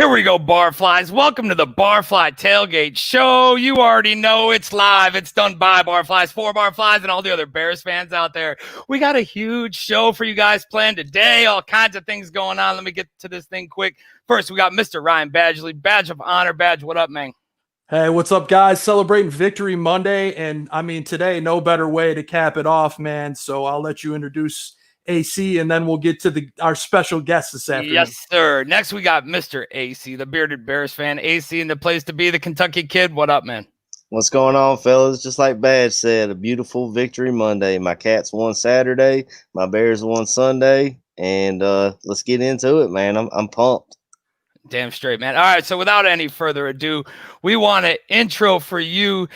Here we go, Barflies. Welcome to the Barfly Tailgate Show. You already know it's live. It's done by Barflies, for Barflies, and all the other Bears fans out there. We got a huge show for you guys planned today. All kinds of things going on. Let me get to this thing quick. First, we got Mr. Ryan Badgley, Badge of Honor. Badge, what up, man? Hey, what's up, guys? Celebrating Victory Monday. And I mean, today, no better way to cap it off, man. So I'll let you introduce AC and then we'll get to our special guest this afternoon. Yes, sir. Next, we got Mr. AC, the bearded Bears fan. AC in the place to be, the Kentucky Kid. What up, man? What's going on, fellas? Just like Badge said, a beautiful Victory Monday. My Cats won Saturday, my Bears won Sunday, and let's get into it, man. I'm pumped. Damn straight, man. All right, so without any further ado, we want an intro for you,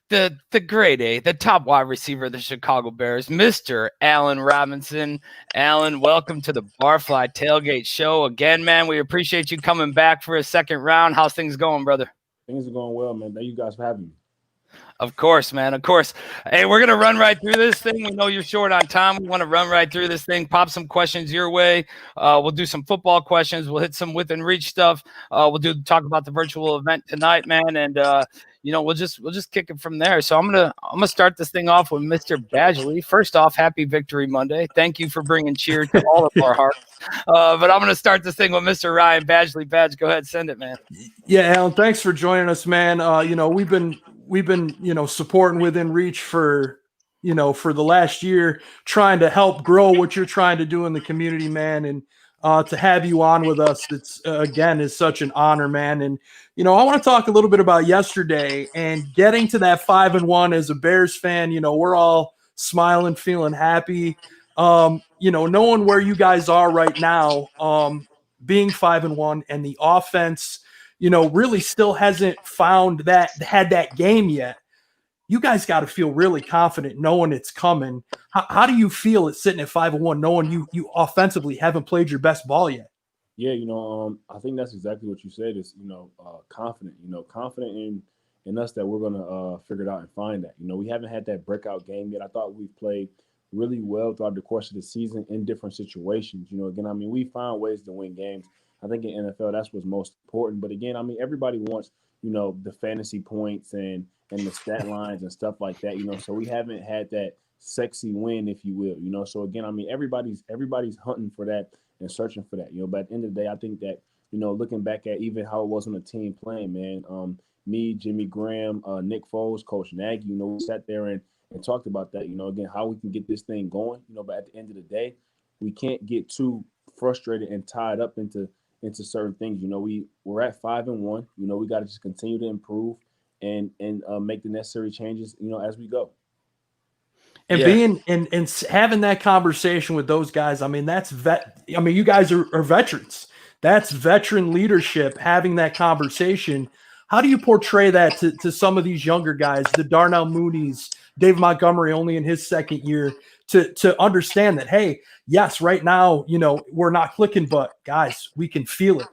the grade A, the top wide receiver of the Chicago Bears, Mr. Allen Robinson. Allen, welcome to the Barfly Tailgate Show again, man. We appreciate you coming back for a second round. How's things going, brother? Things are going well, man. Thank you guys for having me. Of course, man. Of course. Hey, we're going to run right through this thing. We know you're short on time. We want to run right through this thing, pop some questions your way. We'll do some football questions. We'll hit some within reach stuff. We'll talk about the virtual event tonight, man. And, we'll just kick it from there. So I'm going to start this thing off with Mr. Badgley. First off, happy Victory Monday. Thank you for bringing cheer to all of our hearts. But I'm going to start this thing with Mr. Ryan Badgley. Badge, go ahead, send it, man. Yeah, Allen, thanks for joining us, man. We've been supporting Within Reach for the last year, trying to help grow what you're trying to do in the community, man. And to have you on with us, it's again is such an honor, man. And I want to talk a little bit about yesterday and getting to that 5-1 as a Bears fan. We're all smiling, feeling happy. Knowing where you guys are right now, being 5-1, and the offense, really still hasn't had that game yet. You guys got to feel really confident knowing it's coming. How do you feel it sitting at 5-1, knowing you offensively haven't played your best ball yet? Yeah, I think that's exactly what you said is, confident, confident in us that we're going to figure it out and find that. We haven't had that breakout game yet. I thought we played really well throughout the course of the season in different situations. We found ways to win games. I think in NFL, that's what's most important. But again, everybody wants, the fantasy points and the stat lines and stuff like that, so we haven't had that sexy win, if you will, so again, everybody's hunting for that and searching for that, but at the end of the day, I think that, looking back at even how it was on the team playing, man, me, Jimmy Graham, Nick Foles, Coach Nagy, we sat there and talked about that, again, how we can get this thing going, but at the end of the day, we can't get too frustrated and tied up into certain things. We're at 5-1, we got to just continue to improve and make the necessary changes, as we go. And being and having that conversation with those guys, that's you guys are veterans. That's veteran leadership, having that conversation. How do you portray that to some of these younger guys, the Darnell Moody's, Dave Montgomery, only in his second year, to understand that, hey, yes, right now, we're not clicking, but guys, we can feel it,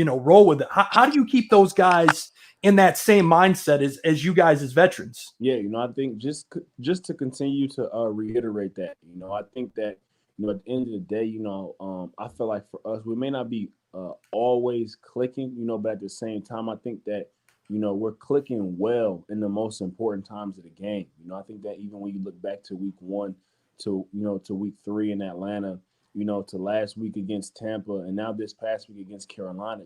roll with it. How do you keep those guys in that same mindset as you guys as veterans? Yeah, I think just to continue to reiterate that, I think that, at the end of the day, I feel like for us, we may not be always clicking, but at the same time, I think that, we're clicking well in the most important times of the game. I think that even when you look back to week 1 to week 3 in Atlanta, to last week against Tampa, and now this past week against Carolina,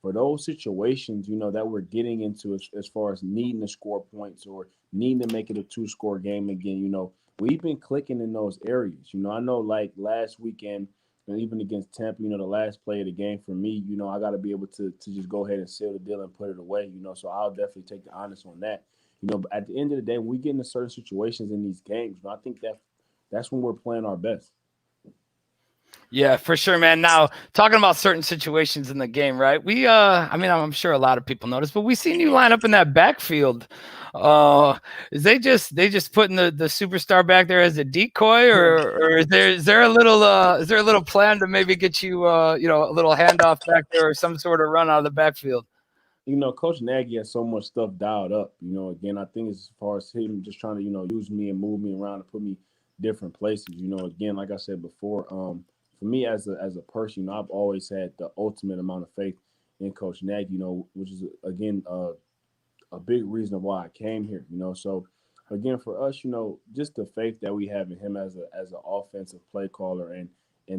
for those situations, that we're getting into as far as needing to score points or needing to make it a 2-score game again, we've been clicking in those areas. I know like last weekend, and even against Tampa, the last play of the game for me, I got to be able to just go ahead and seal the deal and put it away, so I'll definitely take the honors on that. But at the end of the day, when we get into certain situations in these games, I think that's when we're playing our best. Yeah, for sure, man. Now, talking about certain situations in the game, right? We, I'm sure a lot of people noticed, but we seen you line up in that backfield. Is they just putting the superstar back there as a decoy, or is there a little plan to maybe get you, a little handoff back there or some sort of run out of the backfield? Coach Nagy has so much stuff dialed up. Again, I think as far as him just trying to, use me and move me around and put me different places. Again, like I said before, for me as a person, I've always had the ultimate amount of faith in Coach Nagy, which is again a big reason why I came here. So again for us, just the faith that we have in him as an offensive play caller and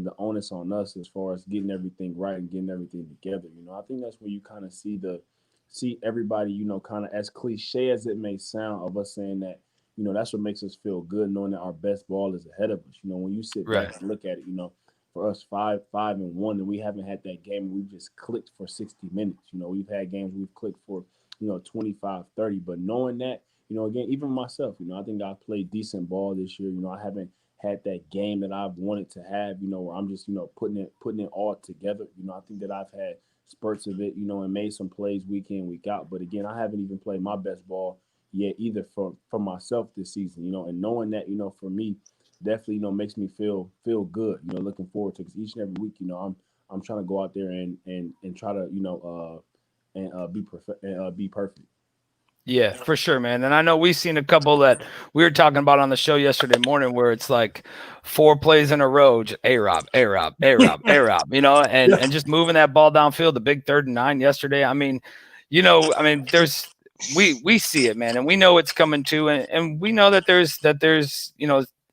the onus on us as far as getting everything right and getting everything together. I think that's where you kind of see everybody, kind of as cliche as it may sound of us saying that, that's what makes us feel good knowing that our best ball is ahead of us. When you sit Right. back and look at it, for us 5-1, and we haven't had that game and we've just clicked for 60 minutes. We've had games we've clicked for 25, 30. But knowing that, again, even myself, I think I played decent ball this year. I haven't had that game that I've wanted to have, where I'm just, putting it all together. I think that I've had spurts of it, and made some plays week in, week out. But again, I haven't even played my best ball yet either for myself this season, and knowing that, for me, definitely, makes me feel good, looking forward to, because each and every week, I'm trying to go out there and try to, be perfect. Yeah, for sure, man. And I know we've seen a couple that we were talking about on the show yesterday morning where it's like 4 plays in a row, just A-Rob, A-Rob, A-Rob, A-Rob, and just moving that ball downfield, the big 3rd and 9 yesterday. I mean, there's we see it, man, and we know it's coming too, and we know that there's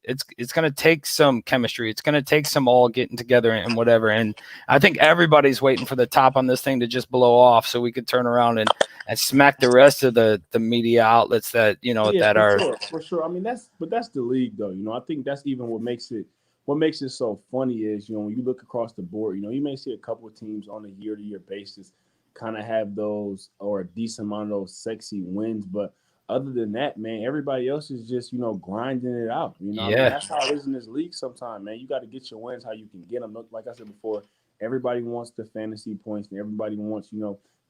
it's going to take some chemistry. It's going to take some all getting together and whatever. And I think everybody's waiting for the top on this thing to just blow off so we could turn around and smack the rest of the media outlets that, that are. For sure. I mean, that's the league though. I think that's even what makes it so funny is, when you look across the board, you may see a couple of teams on a year-to-year basis kind of have those or a decent amount of those sexy wins, but other than that, man, everybody else is just, grinding it out. I mean, that's how it is in this league sometimes, man. You got to get your wins how you can get them. Like I said before, everybody wants the fantasy points and everybody wants,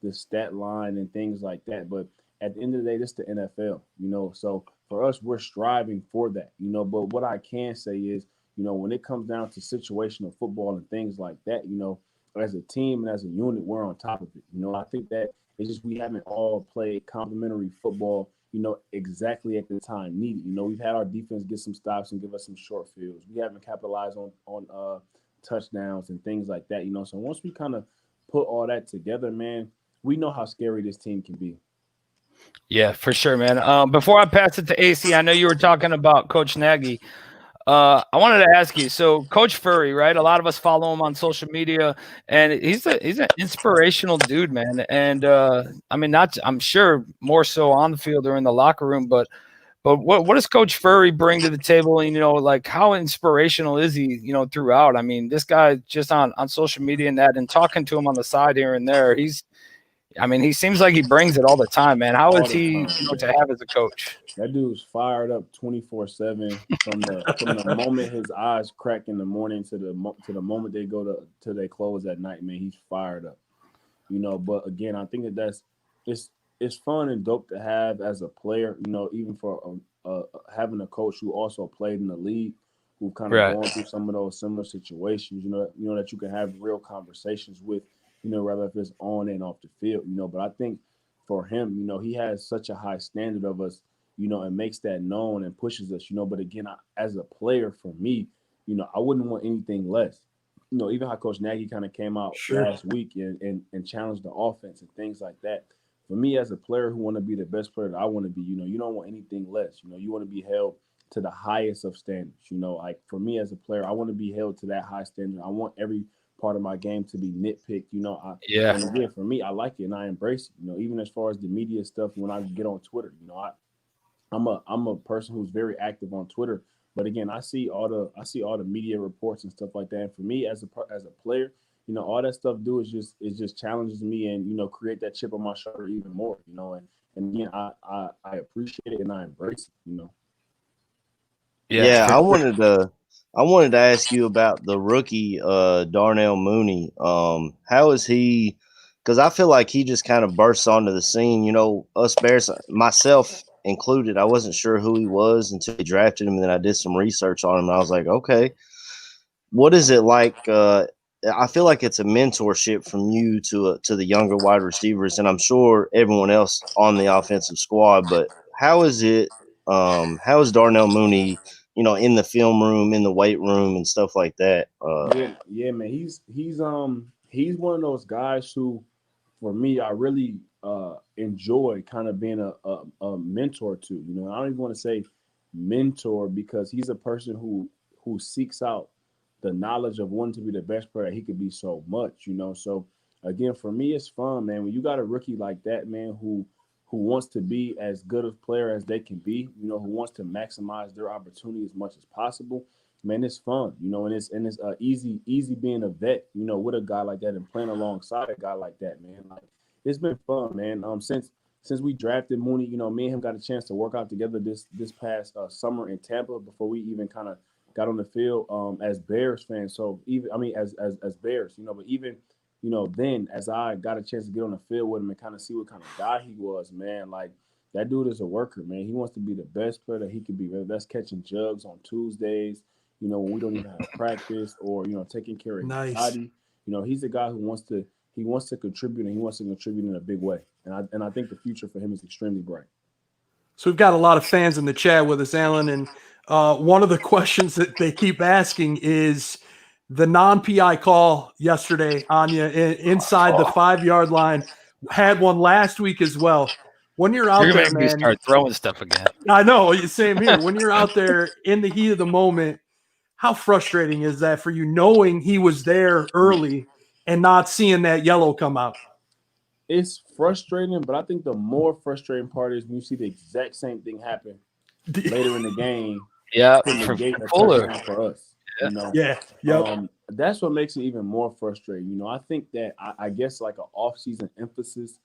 the stat line and things like that. But at the end of the day, this is the NFL, So for us, we're striving for that, But what I can say is, when it comes down to situational football and things like that, as a team and as a unit, we're on top of it. I think that it's just we haven't all played complementary football, exactly at the time needed. We've had our defense get some stops and give us some short fields. We haven't capitalized on touchdowns and things like that. So once we kind of put all that together, man, we know how scary this team can be. Yeah, for sure, man. Before I pass it to AC, I know you were talking about Coach Nagy. I wanted to ask you. So, Coach Furry, right? A lot of us follow him on social media, and he's an inspirational dude, man. And I mean, I'm sure more so on the field or in the locker room, but what does Coach Furry bring to the table? And like how inspirational is he? Throughout. I mean, this guy just on social media and that, and talking to him on the side here and there, he seems like he brings it all the time, man. How is he, to have as a coach? That dude's fired up 24/7 from the moment his eyes crack in the morning to the moment they go to they close at night, man. He's fired up, But again, I think that's it's fun and dope to have as a player, even for having a coach who also played in the league, who kind of gone through some of those similar situations, that you can have real conversations with, whether if it's on and off the field, But I think for him, he has such a high standard of us, and makes that known and pushes us, But again, as a player, for me, I wouldn't want anything less. Even how Coach Nagy kind of came out last week and challenged the offense and things like that. For me, as a player who want to be the best player that I want to be, you don't want anything less. You want to be held to the highest of standards. Like for me as a player, I want to be held to that high standard. I want every part of my game to be nitpicked. And again, for me, I like it and I embrace it. Even as far as the media stuff, when I get on Twitter, I'm a person who's very active on Twitter. But again, I see all the media reports and stuff like that. And for me as a player, all that stuff is just challenges me and create that chip on my shoulder even more. And again, I appreciate it and I embrace it. Yeah, I wanted to ask you about the rookie Darnell Mooney. How is he? Because I feel like he just kind of bursts onto the scene. Us Bears, myself included, I wasn't sure who he was until they drafted him, and then I did some research on him, and I was like, okay, what is it like? I feel like it's a mentorship from you to the younger wide receivers, and I'm sure everyone else on the offensive squad. But how is it? How is Darnell Mooney? In the film room, in the weight room, and stuff like that. Yeah, man. He's one of those guys who for me, I really enjoy kind of being a mentor to. I don't even want to say mentor because he's a person who seeks out the knowledge of wanting to be the best player he could be so much. So again, for me, it's fun, man. When you got a rookie like that, man, who wants to be as good a player as they can be, who wants to maximize their opportunity as much as possible. Man, it's fun, and it's easy being a vet, with a guy like that and playing alongside a guy like that, man. Like it's been fun, man. Since we drafted Mooney, me and him got a chance to work out together this past summer in Tampa before we even kind of got on the field as Bears fans. So even as Bears, but even then as I got a chance to get on the field with him and kind of see what kind of guy he was, man, like that dude is a worker, man. He wants to be the best player that he could be. Whether that's catching jugs on Tuesdays, when we don't even have practice, or taking care of his Nice. body. He's a guy who wants to contribute, and he wants to contribute in a big way. And I think the future for him is extremely bright. So we've got a lot of fans in the chat with us, Alan, and one of the questions that they keep asking is the non-PI call yesterday on you inside the 5-yard line. Had one last week as well. When you're out You're there, gonna make me man, start throwing stuff again. I know, same here. When you're out there in the heat of the moment, how frustrating is that for you, knowing he was there early and not seeing that yellow come out? It's frustrating, but I think the more frustrating part is when you see the exact same thing happen later in the game. Yeah, To negate a Fuller. touchdown for us. Yeah. Yep. That's what makes it even more frustrating. I think that I guess like an off-season emphasis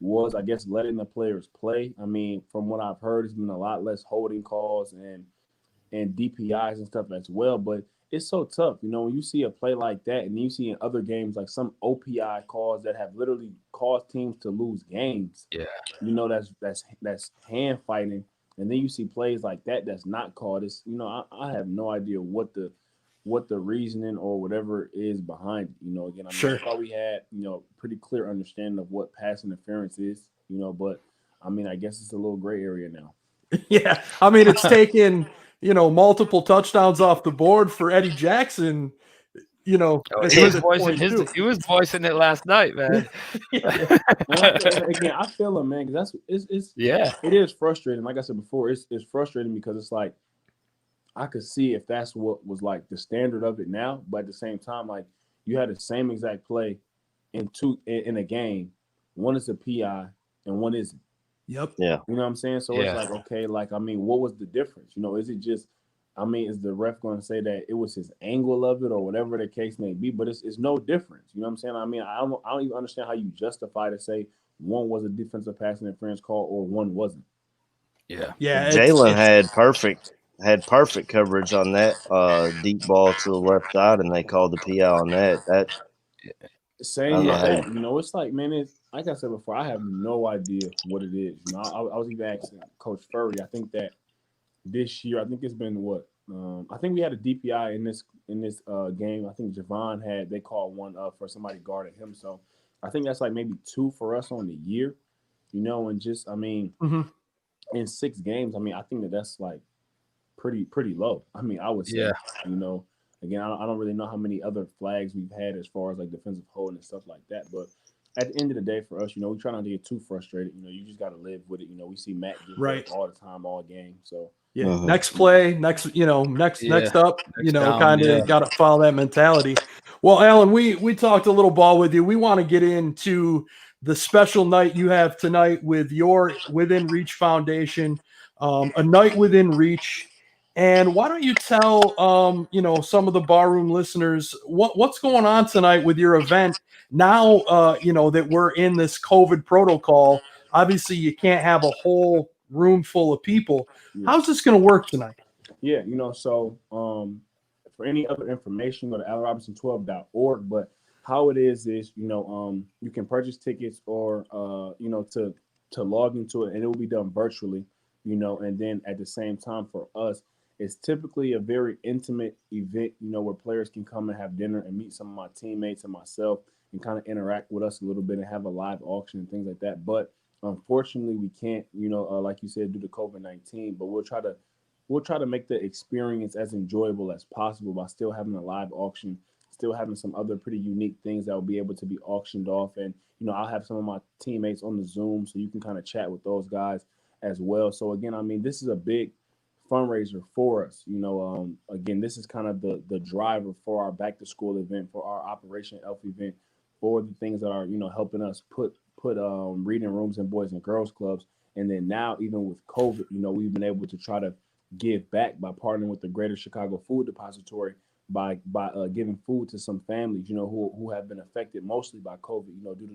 was, I guess, letting the players play. I mean, from what I've heard, it's been a lot less holding calls and DPIs and stuff as well. But it's so tough, when you see a play like that, and you see in other games like some OPI calls that have literally caused teams to lose games. Yeah. That's hand fighting, and then you see plays like that that's not called. It's I have no idea what the reasoning or whatever is behind it. Again, Sure. I thought we had pretty clear understanding of what pass interference is. But I guess it's a little gray area now. Yeah, it's taken multiple touchdowns off the board for Eddie Jackson. He was voicing it last night, man. Again, I feel him, man, because it is frustrating. Like I said before, it's frustrating because it's like I could see if that's what was like the standard of it now, but at the same time, like you had the same exact play in a game. One is a PI and one isn't. Yep. Yeah. You know what I'm saying? So it's like, okay, like what was the difference? Is it just is the ref going to say that it was his angle of it or whatever the case may be? But it's no difference. You know what I'm saying? I don't even understand how you justify to say one was a defensive pass interference call or one wasn't. Yeah. Jalen had perfect coverage on that deep ball to the left side, and they called the PI on that. Same with that. It's like, man, it's like I said before, I have no idea what it is. I was even asking Coach Furry. I think that this year, I think it's been what? I think we had a DPI in this game. I think Javon they called one up for somebody guarding him. So I think that's like maybe 2 for us on the year, and just in 6 games, I think that's like pretty low. I would say, again, I don't really know how many other flags we've had as far as like defensive holding and stuff like that. But at the end of the day, for us, we try not to get too frustrated. You just got to live with it. We see Matt get right all the time, all game. So yeah, next play, next up, kind of got to follow that mentality. Well, Alan, we talked a little ball with you. We want to get into the special night you have tonight with your Within Reach Foundation, a night within reach. And why don't you tell some of the barroom listeners what's going on tonight with your event now? That we're in this COVID protocol. Obviously, you can't have a whole room full of people. How's this going to work tonight? Yeah, so for any other information, go to allenrobinson12.org. But how it is you can purchase tickets or to log into it, and it will be done virtually. And then at the same time for us, it's typically a very intimate event, where players can come and have dinner and meet some of my teammates and myself and kind of interact with us a little bit and have a live auction and things like that. But unfortunately, we can't, like you said, due to COVID-19. But we'll try to make the experience as enjoyable as possible by still having a live auction, still having some other pretty unique things that will be able to be auctioned off. And I'll have some of my teammates on the Zoom, so you can kind of chat with those guys as well. So again, I mean, this is a big fundraiser for us. Again, this is kind of the driver for our back to school event, for our Operation Elf event, for the things that are helping us put reading rooms in boys and girls clubs. And then now, even with COVID, we've been able to try to give back by partnering with the Greater Chicago Food Depository by giving food to some families, who have been affected mostly by COVID,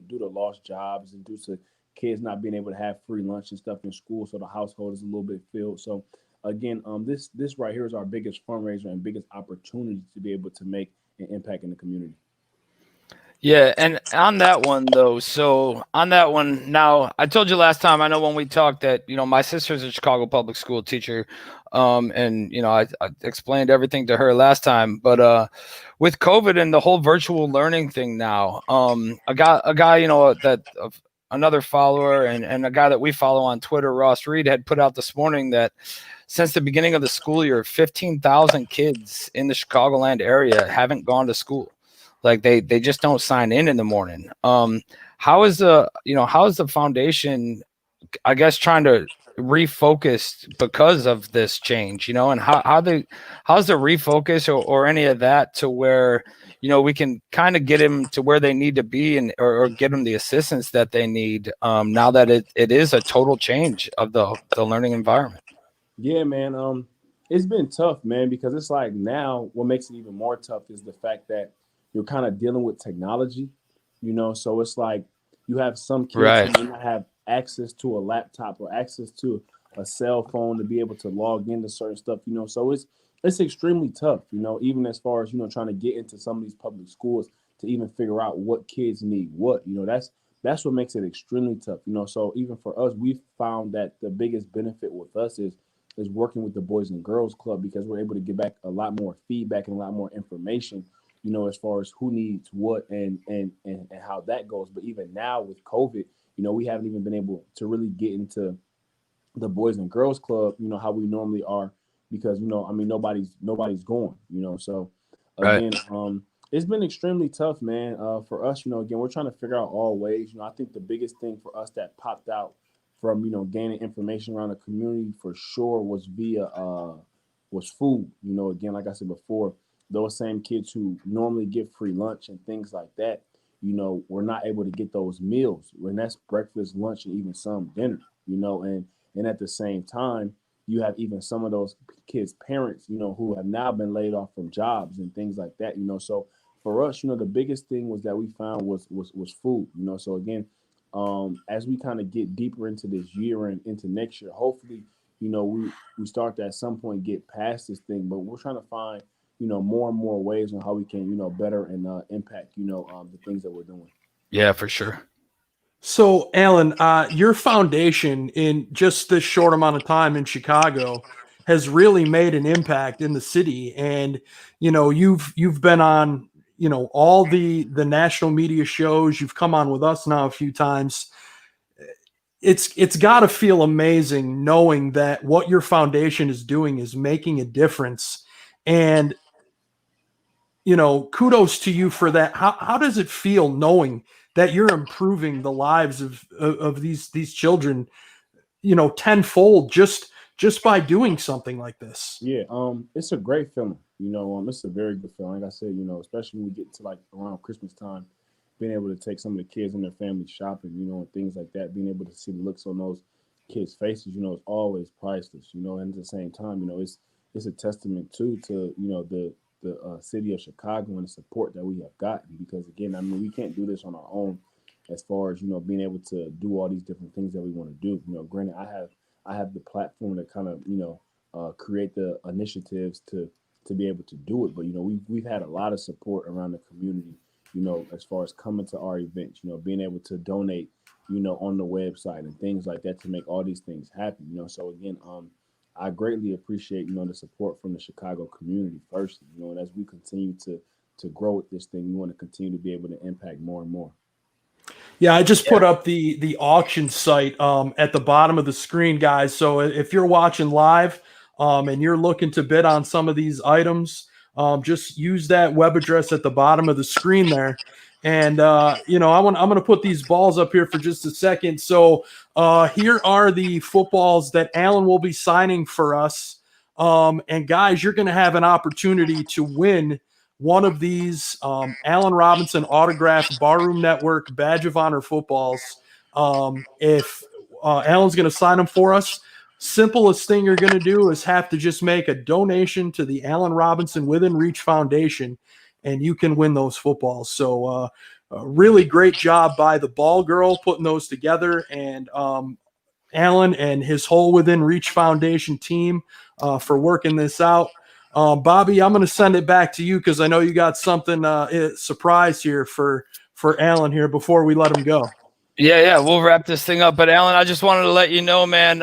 due to lost jobs and due to kids not being able to have free lunch and stuff in school. So the household is a little bit filled. So again, this right here is our biggest fundraiser and biggest opportunity to be able to make an impact in the community. Yeah, and on that one though, so on that one, now I told you last time, I know when we talked that, my sister's a Chicago public school teacher, and I explained everything to her last time, but with COVID and the whole virtual learning thing now, a guy, that another follower and a guy that we follow on Twitter, Ross Reed, had put out this morning that since the beginning of the school year, 15,000 kids in the Chicagoland area haven't gone to school. Like they just don't sign in the morning. How is the foundation, I guess, trying to refocus because of this change, and how's the refocus or any of that to where, we can kind of get them to where they need to be and or get them the assistance that they need, now that it is a total change of the learning environment. Yeah, man. It's been tough, man, because it's like now what makes it even more tough is the fact that you're kind of dealing with technology, so it's like you have some kids Right. who may not have access to a laptop or access to a cell phone to be able to log into certain stuff, so it's extremely tough, even as far as, trying to get into some of these public schools to even figure out what kids need what, that's what makes it extremely tough, so even for us, we found that the biggest benefit with us is working with the Boys and Girls Club, because we're able to get back a lot more feedback and a lot more information, as far as who needs what and how that goes. But even now with COVID, we haven't even been able to really get into the Boys and Girls Club, how we normally are, because, nobody's going, so again, it's been extremely tough, man, for us, again, we're trying to figure out all ways, I think the biggest thing for us that popped out from, gaining information around the community for sure was was food, again, like I said before, those same kids who normally get free lunch and things like that, we're not able to get those meals when that's breakfast, lunch, and even some dinner, and at the same time, you have even some of those kids' parents, who have now been laid off from jobs and things like that, so for us, the biggest thing was that we found was food, so again, as we kind of get deeper into this year and into next year, hopefully, we start to at some point get past this thing, but we're trying to find more and more ways on how we can, better and impact, the things that we're doing. Yeah, for sure. So, Alan, your foundation in just this short amount of time in Chicago has really made an impact in the city, and you've been on all the national media shows. You've come on with us now a few times. It's got to feel amazing knowing that what your foundation is doing is making a difference, and kudos to you for that. How does it feel knowing that you're improving the lives of these children, tenfold just by doing something like this? Yeah, it's a great feeling. It's a very good feeling. Like I said, especially when we get to like around Christmas time, being able to take some of the kids and their families shopping, and things like that, being able to see the looks on those kids' faces, is always priceless. And at the same time, it's a testament too to the city of Chicago and the support that we have gotten, because again, I mean, we can't do this on our own as far as being able to do all these different things that we want to do. Granted, I have the platform to kind of create the initiatives to be able to do it, but we've had a lot of support around the community, as far as coming to our events, being able to donate, on the website and things like that to make all these things happen. So again, I greatly appreciate, the support from the Chicago community first, and as we continue to grow with this thing, we want to continue to be able to impact more and more. Yeah, I just put up the auction site at the bottom of the screen, guys. So if you're watching live and you're looking to bid on some of these items, just use that web address at the bottom of the screen there. And I'm going to put these balls up here for just a second. So here are the footballs that Alan will be signing for us. And guys, you're going to have an opportunity to win one of these Allen Robinson autographed Barroom Network Badge of Honor footballs. If Alan's going to sign them for us, simplest thing you're going to do is have to just make a donation to the Allen Robinson Within Reach Foundation, and you can win those footballs. So a really great job by the ball girl putting those together, and Alan and his whole Within Reach Foundation team for working this out. Bobby, I'm going to send it back to you because I know you got something surprise here for Alan here before we let him go. Yeah, we'll wrap this thing up. But Alan, I just wanted to let you know, man.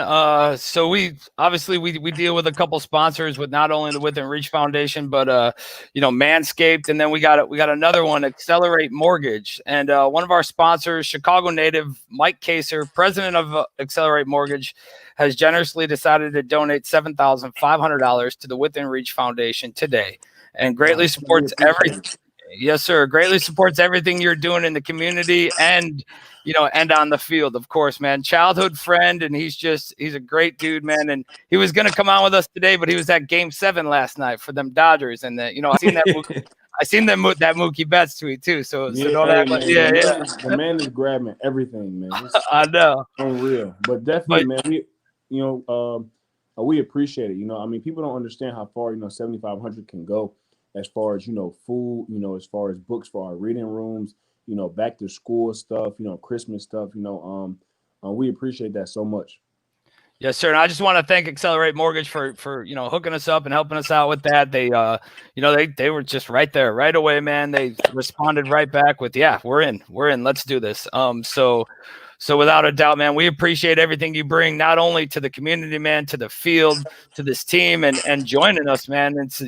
So we deal with a couple sponsors with not only the Within Reach Foundation, but Manscaped, and then we got another one, Accelerate Mortgage, and one of our sponsors, Chicago native Mike Kaser, president of Accelerate Mortgage, has generously decided to donate $7,500 to the Within Reach Foundation today, and greatly supports everything. Yes, sir. Greatly supports everything you're doing in the community and on the field, of course, man. Childhood friend, and he's a great dude, man. And he was going to come on with us today, but he was at Game 7 last night for them Dodgers, and I seen that Mookie Betts tweet too. So don't act like the man is grabbing everything, man. I know, unreal, but definitely, man. We appreciate it. I mean, people don't understand how far 7,500 can go. As far as, food, as far as books for our reading rooms, back to school stuff, Christmas stuff, we appreciate that so much. Yes, sir. And I just want to thank Accelerate Mortgage for hooking us up and helping us out with that. They they were just right there right away, man. They responded right back with, yeah, we're in, let's do this. So without a doubt, man, we appreciate everything you bring, not only to the community, man, to the field, to this team, and joining us, man. It's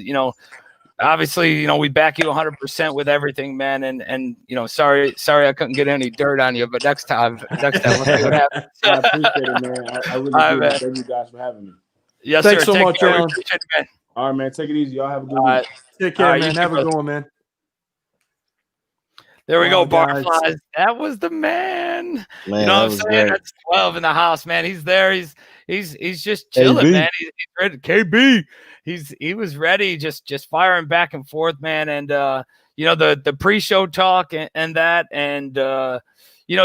obviously, we back you 100% with everything, man. And sorry I couldn't get any dirt on you, but next time we'll see what happens. I appreciate it, man. I really do. Thank you guys for having me. Yes, thanks sir. so much, Alan. Man. All right, man. Take it easy. Y'all have a good week. Take care, man. Have a good one, man. There we go, Barfly. That was the man. Man, you know what I'm saying? Great. That's 12 in the house, man. He's there. He's just chilling, man. He's ready. KB. He was ready, just firing back and forth, man. And the pre-show talk and that, and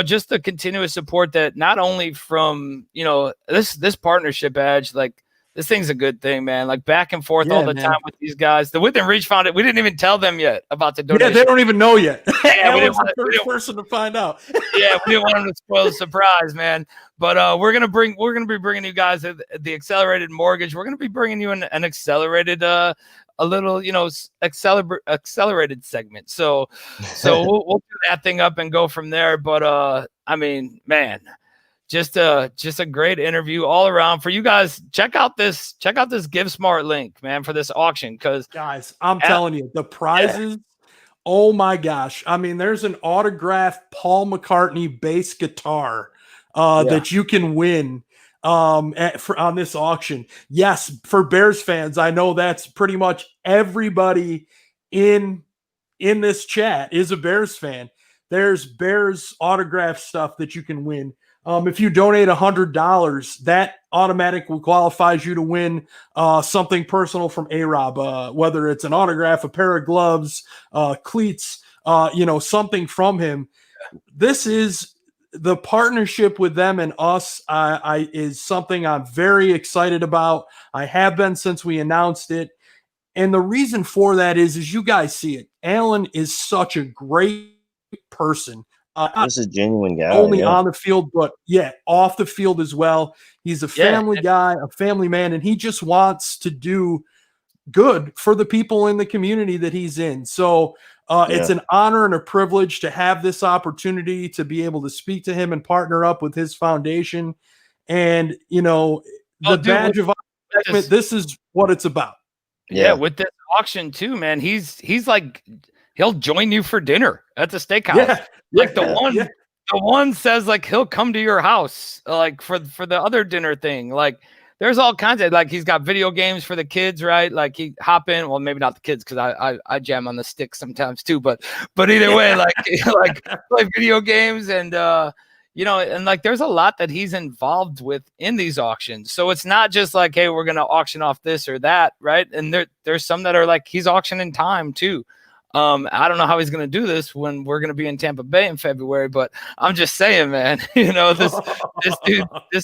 just the continuous support that not only from this partnership, Edge, like, this thing's a good thing, man. Like, back and forth all the time with these guys. The Within Reach found it. We didn't even tell them yet about the donation. Yeah, they don't even know yet. Yeah, we didn't want the first person to find out. Yeah, we didn't want them to spoil the surprise, man. But we're gonna be bringing you guys the Accelerated Mortgage. We're gonna be bringing you an accelerated, a little, accelerated segment. So we'll do that thing up and go from there. But I mean, man. Just a great interview all around for you guys. Check out this GiveSmart link, man, for this auction. Because guys, I'm telling you, the prizes. Oh my gosh! I mean, there's an autographed Paul McCartney bass guitar that you can win on this auction. Yes, for Bears fans, I know that's pretty much everybody in this chat is a Bears fan. There's Bears autograph stuff that you can win. If you donate $100, that automatically qualifies you to win something personal from A-Rob, whether it's an autograph, a pair of gloves, cleats, something from him. This is the partnership with them and us is something I'm very excited about. I have been since we announced it. And the reason for that is you guys see it. Alan is such a great person. This is a genuine guy. Only on the field, but off the field as well. He's a family guy, a family man, and he just wants to do good for the people in the community that he's in. So it's an honor and a privilege to have this opportunity to be able to speak to him and partner up with his foundation. And, badge of honor, this is what it's about. Yeah, with this auction too, man. He's like, he'll join you for dinner at the steakhouse. The one says, like, he'll come to your house, like, for the other dinner thing. Like, there's all kinds of, like, he's got video games for the kids, right? Like, he hop in, well, maybe not the kids, because I jam on the stick sometimes too, but either way, like like play video games, and you know, and like there's a lot that he's involved with in these auctions. So it's not just like, hey, we're gonna auction off this or that, right? And there's some that are like he's auctioning time too. I don't know how he's going to do this when we're going to be in Tampa Bay in February, but I'm just saying, man, you know, this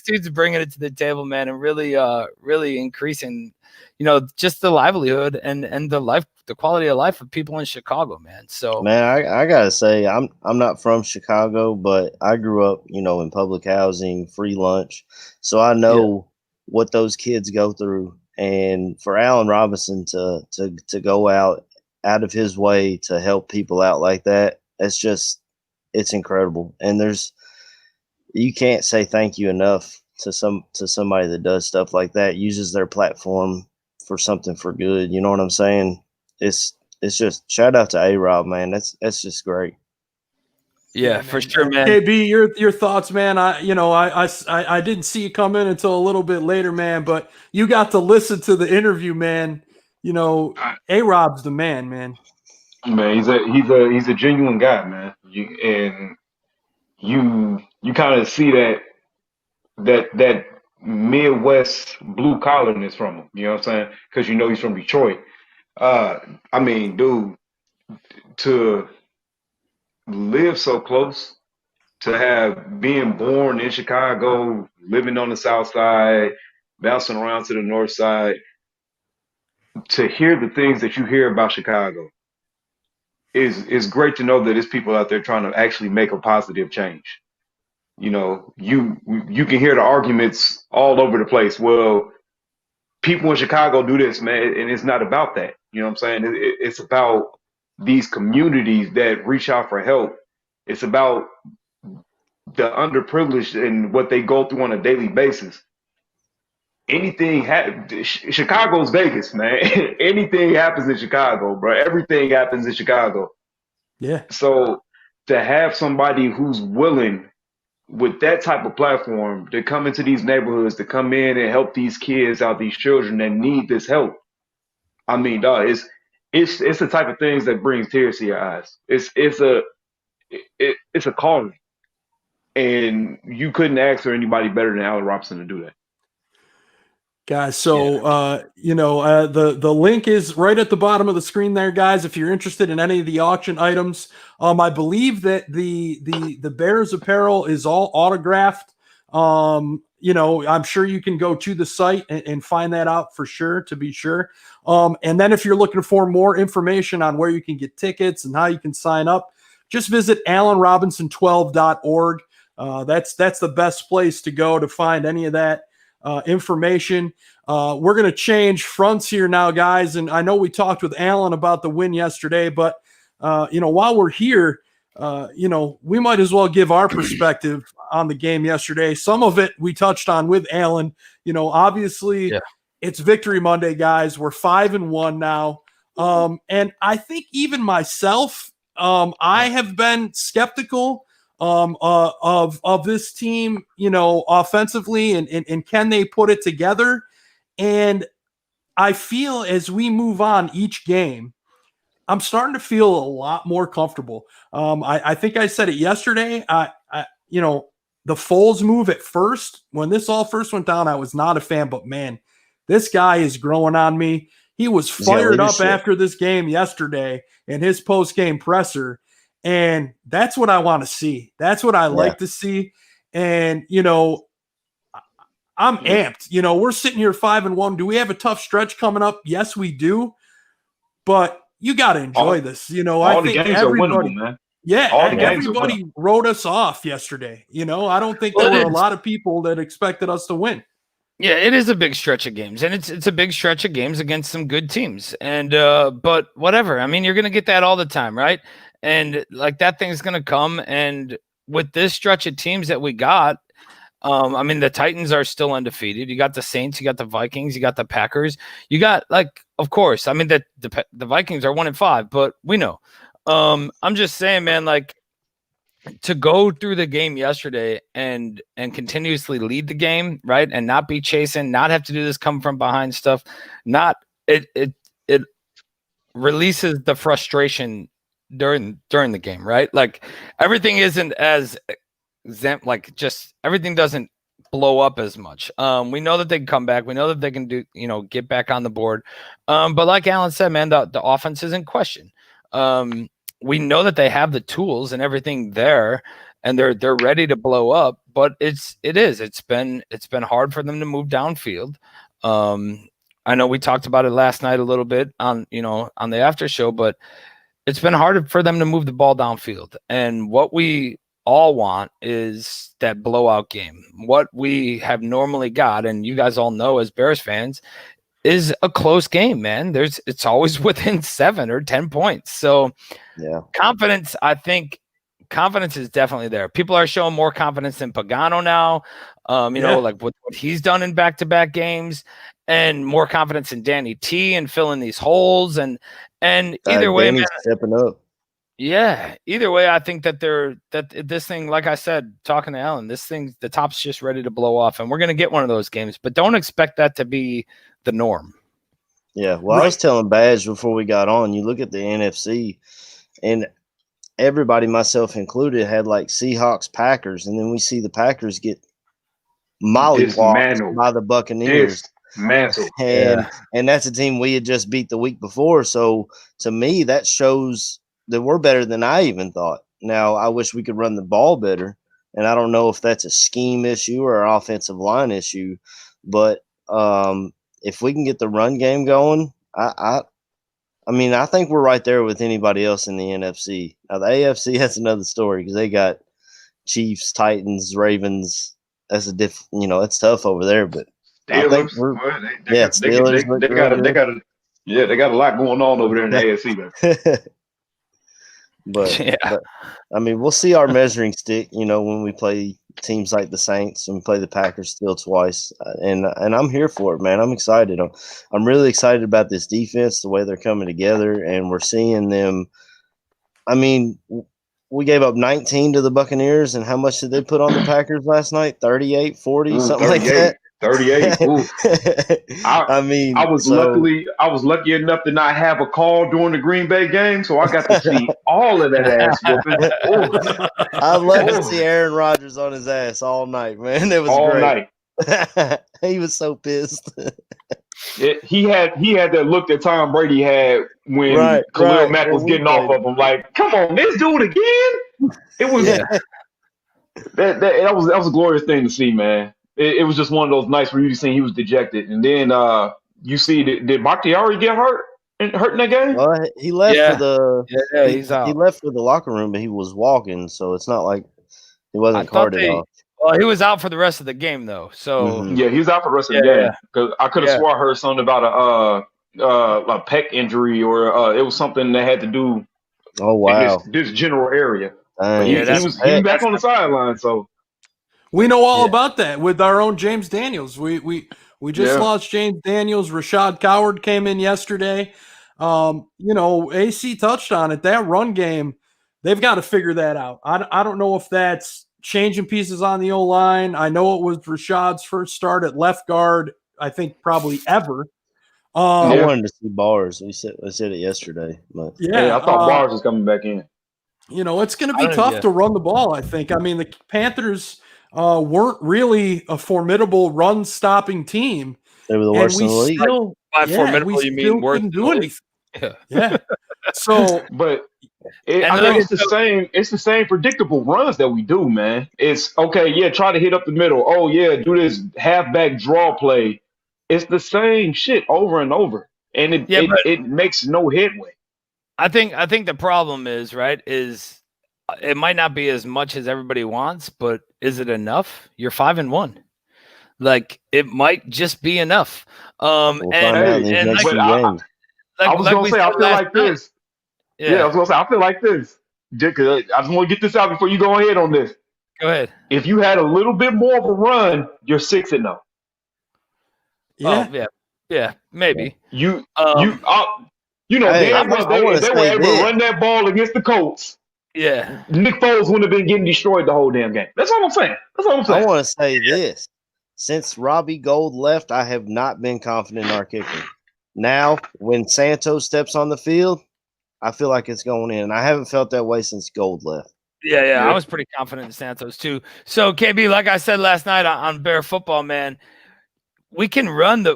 dude's bringing it to the table, man, and really increasing, you know, just the livelihood and the quality of life of people in Chicago, man. So, man, I gotta say, I'm not from Chicago, but I grew up, you know, in public housing, free lunch, so I know what those kids go through. And for Allen Robinson to go out of his way to help people out like that, it's incredible. And you can't say thank you enough to somebody that does stuff like that, uses their platform for something for good. You know what I'm saying? It's just shout out to A-Rob, man. That's just great. Yeah, for sure, man. KB, your thoughts, man. I didn't see you come in until a little bit later, man, but you got to listen to the interview, man. You know, A-Rob's the man, man. Man, he's a genuine guy, man. You kind of see that Midwest blue collarness from him. You know what I'm saying? Because you know he's from Detroit. I mean, dude, to live so close, to have being born in Chicago, living on the South Side, bouncing around to the North Side, to hear the things that you hear about Chicago is great to know that there's people out there trying to actually make a positive change. You know, you can hear the arguments all over the place. Well, people in Chicago do this, man, and it's not about that. You know what I'm saying? It's about these communities that reach out for help. It's about the underprivileged and what they go through on a daily basis. Chicago's Vegas, man. Anything happens in Chicago, bro. Everything happens in Chicago. Yeah. So to have somebody who's willing with that type of platform to come into these neighborhoods, to come in and help these kids out, these children that need this help. I mean, dog, it's the type of things that brings tears to your eyes. It's a calling. And you couldn't ask for anybody better than Allen Robinson to do that. Guys, so the link is right at the bottom of the screen there, guys. If you're interested in any of the auction items, I believe that the Bears apparel is all autographed. I'm sure you can go to the site and find that out for sure, to be sure. And then if you're looking for more information on where you can get tickets and how you can sign up, just visit allenrobinson12.org. That's the best place to go to find any of that information. We're going to change fronts here now, guys. And I know we talked with Alan about the win yesterday, but while we're here, we might as well give our perspective on the game yesterday. Some of it we touched on with Alan. Obviously it's Victory Monday, guys. We're 5-1 now. And I think even myself, I have been skeptical of this team, offensively, and can they put it together? And I feel as we move on each game, I'm starting to feel a lot more comfortable. I think I said it yesterday. The Foles move at first, when this all first went down, I was not a fan, but man, this guy is growing on me. He was fired up after this game yesterday in his post-game presser. And that's what I want to see. That's what I like to see. And, I'm amped. We're sitting here 5-1. Do we have a tough stretch coming up? Yes, we do. But you got to enjoy this. I think everybody, man. Yeah, everybody wrote us off yesterday. I don't think there were a lot of people that expected us to win. Yeah, it is a big stretch of games, and it's a big stretch of games against some good teams. And but whatever. I mean, you're going to get that all the time, right? And like that thing's going to come. And with this stretch of teams that we got, I mean, the Titans are still undefeated. You got the Saints, you got the Vikings, you got the Packers. You got, like, of course, I mean, the Vikings are 1-5, but we know. I'm just saying, man, like, to go through the game yesterday and continuously lead the game, right, and not be chasing, not have to do this come from behind stuff, not it releases the frustration during the game, right? Like everything isn't as like just everything doesn't blow up as much. We know that they can come back. We know that they can do, get back on the board. But like Alan said, man, the offense is in question. We know that they have the tools and everything there, and they're ready to blow up. But it's been hard for them to move downfield. I know we talked about it last night a little bit on the after show, but it's been hard for them to move the ball downfield. And what we all want is that blowout game. What we have normally got, and you guys all know as Bears fans, is a close game, man. It's always within 7 or 10 points. So yeah, confidence, I think confidence is definitely there. People are showing more confidence than Pagano now. Like what he's done in back-to-back games, and more confidence in Danny T and filling these holes. And either way, Danny's man, stepping up. Yeah. Either way, I think that this thing, like I said, talking to Alan, the top's just ready to blow off, and we're going to get one of those games, but don't expect that to be the norm. Yeah. Well, I was telling Badge before we got on, you look at the NFC, and everybody, myself included, had like Seahawks, Packers, and then we see the Packers get mollywopped by the Buccaneers. And that's a team we had just beat the week before. So to me, that shows that we're better than I even thought. Now, I wish we could run the ball better, and I don't know if that's a scheme issue or an offensive line issue, but if we can get the run game going, I think we're right there with anybody else in the NFC. Now, the AFC, that's another story because they got Chiefs, Titans, Ravens. That's it's tough over there, but Steelers. They got a lot going on over there in the AFC. But I mean, we'll see our measuring stick, when we play teams like the Saints and play the Packers still twice. And I'm here for it, man. I'm excited. I'm really excited about this defense, the way they're coming together, and we're seeing them. I mean, we gave up 19 to the Buccaneers, and how much did they put on the Packers last night? 38, 40, something like that. 38. I was lucky enough to not have a call during the Green Bay game, so I got to see all of that ass whooping. I love to see Aaron Rodgers on his ass all night, man. It was all great. Night. He was so pissed. He had that look that Tom Brady had when Khalil Mack was getting off of him. Like, come on, this dude again. It was that was a glorious thing to see, man. It was just one of those nights where you see he was dejected, and then you see did Bakhtiari get hurt in that game? Well, he left for the he's out. He left for the locker room, but he was walking, so it's not like he wasn't carted off. Well, he was out for the rest of the game, though. So yeah, he was out for the rest of the game because I could have swore I heard something about a pec injury or it was something that had to do. Oh wow! In this general area. He was back on the sideline, so. We know all about that with our own James Daniels. We just lost James Daniels. Rashad Coward came in yesterday. AC touched on it. That run game, they've got to figure that out. I don't know if that's changing pieces on the O-line. I know it was Rashad's first start at left guard, I think probably ever. I wanted to see Bars. We said it yesterday. But. Yeah, I thought Bars was coming back in. It's going to be tough to run the ball, I think. I mean, the Panthers – weren't really a formidable run-stopping team. They were the worst in the league. By formidable, you mean worth couldn't do anything. Yeah. So, but I think it's the same. It's the same predictable runs that we do, man. It's okay. Yeah, try to hit up the middle. Oh yeah, do this halfback draw play. It's the same shit over and over, and it makes no headway. I think the problem is it might not be as much as everybody wants, but is it enough? You're 5-1. Like it might just be enough. I was gonna say I feel like this. Yeah, I was gonna say I feel like this. I just want to get this out before you go ahead on this. Go ahead. If you had a little bit more of a run, you're 6-0. Yeah, maybe. They were able to run that ball against the Colts. Yeah. Nick Foles wouldn't have been getting destroyed the whole damn game. That's all I'm saying. I want to say this. Since Robbie Gold left, I have not been confident in our kicker. Now, when Santos steps on the field, I feel like it's going in. I haven't felt that way since Gold left. Yeah. I was pretty confident in Santos too. So KB, like I said last night on Bear Football, man, we can run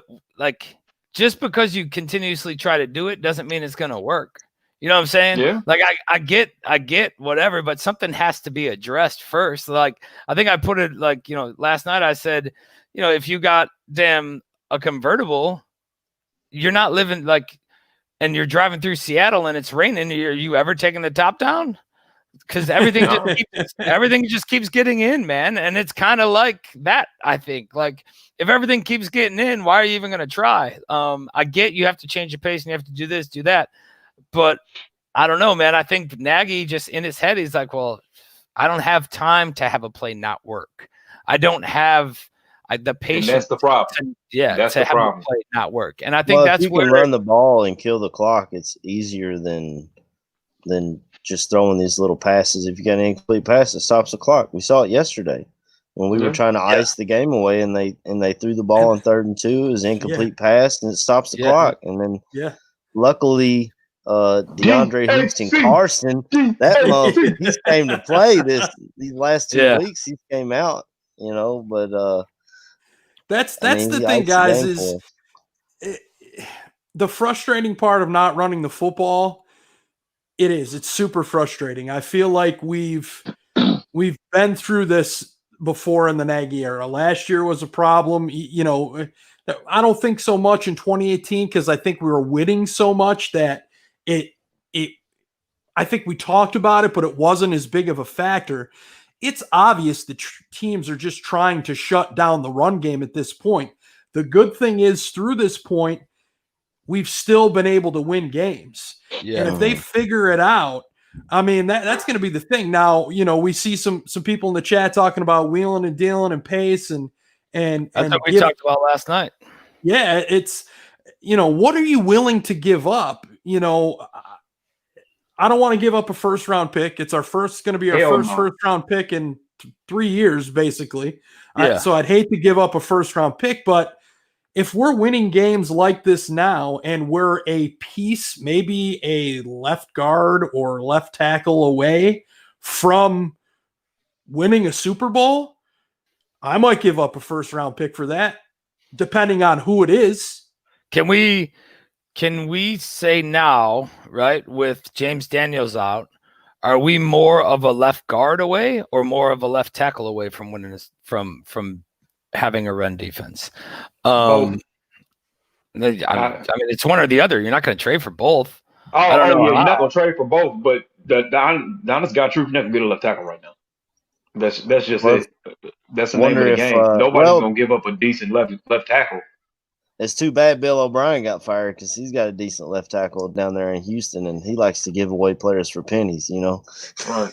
just because you continuously try to do it doesn't mean it's gonna work. You know what I'm saying? Yeah. Like I get whatever, but something has to be addressed first. Like I think I put it like, last night I said, if you got a convertible, you're not living and you're driving through Seattle and it's raining. Are you ever taking the top down? Because everything just keeps getting in, man. And it's kind of like that, I think. Like if everything keeps getting in, why are you even going to try? I get you have to change your pace and you have to do this, do that. But I don't know, man. I think Nagy just in his head, he's like, well, I don't have time to have a play not work. I don't have the patience. And that's the problem. That's to have a play not work. And I think that's if you can run the ball and kill the clock, it's easier than just throwing these little passes. If you got an incomplete pass, it stops the clock. We saw it yesterday when we were trying to ice the game away, and they threw the ball on 3rd and 2. It was an incomplete pass, and it stops the clock. And then, luckily, DeAndre Houston Carson, that motherfucker, he's came to play these last 2 weeks. He came out, but that's the thing, guys. Is the frustrating part of not running the football. It's super frustrating. I feel like we've been through this before in the Nagy era. Last year was a problem. I don't think so much in 2018 because I think we were winning so much that I think we talked about it, but it wasn't as big of a factor. It's obvious that teams are just trying to shut down the run game at this point. The good thing is through this point, we've still been able to win games. Yeah. And if they figure it out, I mean, that's going to be the thing. Now, we see some people in the chat talking about wheeling and dealing and pace and that's what we talked about last night. Yeah, it's what are you willing to give up? I don't want to give up a 1st round pick. It's going to be our first round pick in 3 years, basically. Yeah. So I'd hate to give up a 1st round pick, but if we're winning games like this now and we're a piece, maybe a left guard or left tackle away from winning a Super Bowl, I might give up a 1st round pick for that, depending on who it is. Can we say now, right, with James Daniels out, are we more of a left guard away or more of a left tackle away from winning this, from having a run defense? I mean, it's one or the other. You're not going to trade for both. You're not going to trade for both. But the honest God truth, you're not going to get a left tackle right now. That's just it. That's the name of the game. Nobody's going to give up a decent left tackle. It's too bad Bill O'Brien got fired because he's got a decent left tackle down there in Houston, and he likes to give away players for pennies, Right.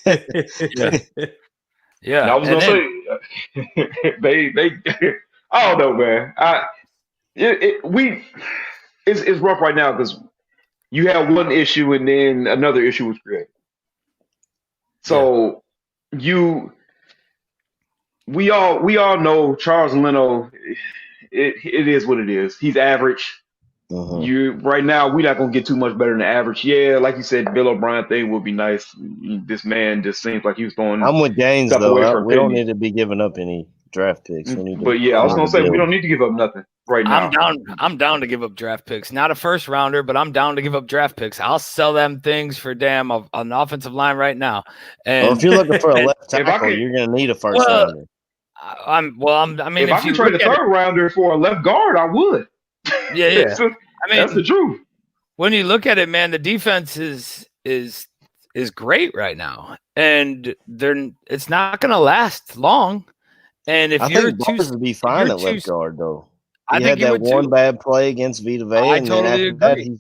Yeah. And I was going to say, they I don't know, man. It's rough right now because you have one issue and then another issue was created. So we all know Charles Leno. It is what it is. He's average. Right now we're not gonna get too much better than average. Yeah, like you said, Bill O'Brien thing would be nice. This man just seems like he was going. I'm with Gaines though. We don't need to be giving up any draft picks. I was gonna say we don't need to give up nothing right now. I'm down to give up draft picks. Not a 1st rounder, but I'm down to give up draft picks. I'll sell them things for an offensive line right now. And if you're looking for a left tackle, you're gonna need a 1st rounder. I mean, if I could trade a 3rd rounder for a left guard, I would. Yeah. That's the truth. When you look at it, man, the defense is great right now, and it's not going to last long. And if you're Barnes would be fine at left guard, though. I think had that one bad play against Vita Vea. I totally agree.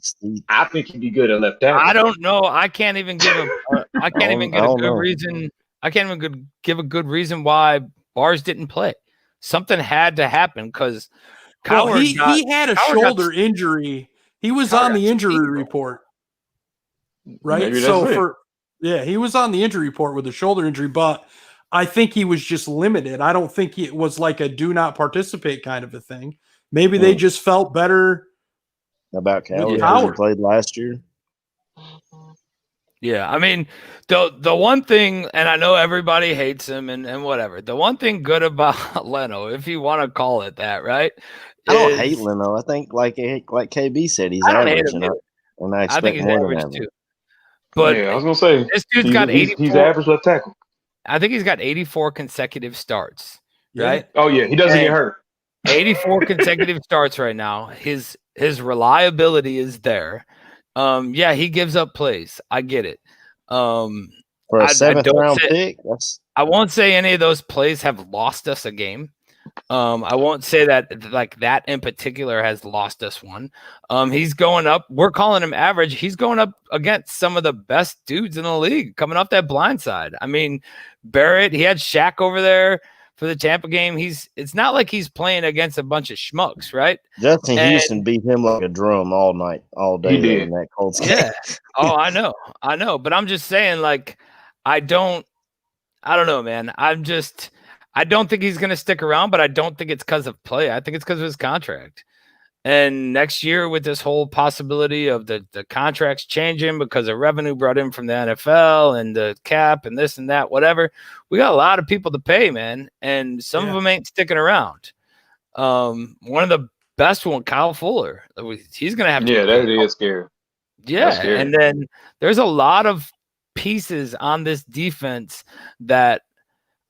I think he'd be good at left tackle. I don't know. I can't even give a good reason. I can't even give a good reason why Bars didn't play. Something had to happen because he had a shoulder injury. He was on the injury report, right? Maybe so Yeah, he was on the injury report with a shoulder injury, but I think he was just limited. I don't think it was like a do not participate kind of a thing. Maybe they just felt better about with Coward because he Coward. played last year. Yeah, I mean, the one thing, and I know everybody hates him and whatever. The one thing good about Leno, if you want to call it that, right? I don't hate is Leno. I think like KB said, he's I don't hate average, him and either. I I think expect he's more than average average. too. But Yeah, I was gonna say this dude's got he's 84. average left tackle. I think he's got 84 consecutive starts, Yeah. right? Oh yeah, he doesn't get And hurt. 84 consecutive starts right now. His reliability is there. Yeah, he gives up plays. I get it. For a I seventh don't round say, pick, that's I won't say any of those plays have lost us a game. I won't say that like that in particular has lost us one. He's going up. We're calling him average. He's going up against some of the best dudes in the league coming off that blind side. I mean, Barrett, he had Shaq over there for the Tampa game. It's not like he's playing against a bunch of schmucks, right? Justin And- Houston beat him like a drum all night, all day He there did. in that Colts game. Yeah. Oh, I know. But I'm just saying, like, I don't know, man. I don't think he's going to stick around, but I don't think it's because of play. I think it's because of his contract. And next year, with this whole possibility of the contracts changing because of revenue brought in from the NFL and the cap and this and that, whatever, we got a lot of people to pay, man. And some of them ain't sticking around. One of the best one, Kyle Fuller, he's going to have to. Yeah, that is scary. Yeah. scary. And then there's a lot of pieces on this defense that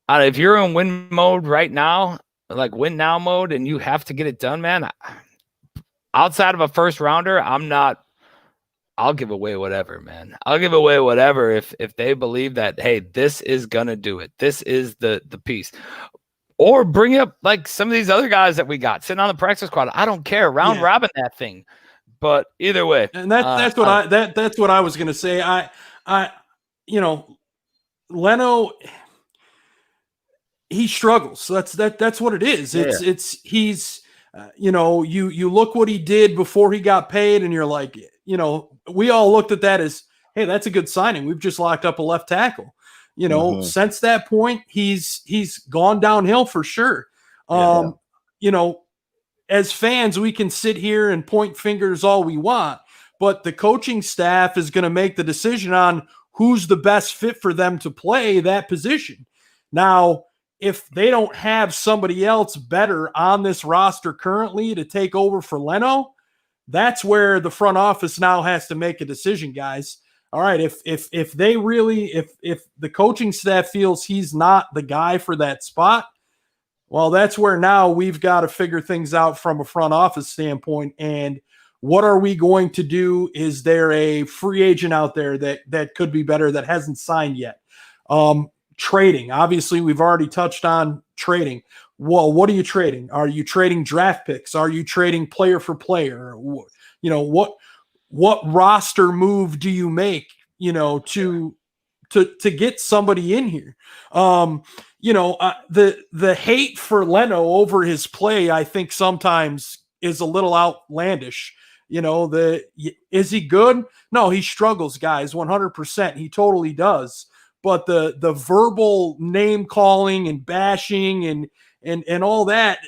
if you're in win mode right now, like win now mode, and you have to get it done, man, outside of a first rounder, I'll give away whatever, man. I'll give away whatever if they believe that, hey, this is gonna do it. This is the piece. Or bring up like some of these other guys that we got sitting on the practice squad. I don't care. Round robin that thing. But either way. And that's what that's what I was gonna say. I Leno, he struggles. That's what it is. He's you look what he did before he got paid, and you're like, we all looked at that as, hey, that's a good signing. We've just locked up a left tackle. Since that point, he's gone downhill for sure. As fans, we can sit here and point fingers all we want, but the coaching staff is going to make the decision on who's the best fit for them to play that position. Now, if they don't have somebody else better on this roster currently to take over for Leno, that's where the front office now has to make a decision, guys. All right, if they really, if the coaching staff feels he's not the guy for that spot, well, that's where now we've got to figure things out from a front office standpoint. And what are we going to do? Is there a free agent out there that could be better that hasn't signed yet? Trading. Obviously, we've already touched on trading. Well, what are you trading? Are you trading draft picks? Are you trading player for player? What roster move do you make, to get somebody in here? The hate for Leno over his play, I think sometimes is a little outlandish. Is he good? No, he struggles, guys, 100%. He totally does. But the verbal name calling and bashing and all that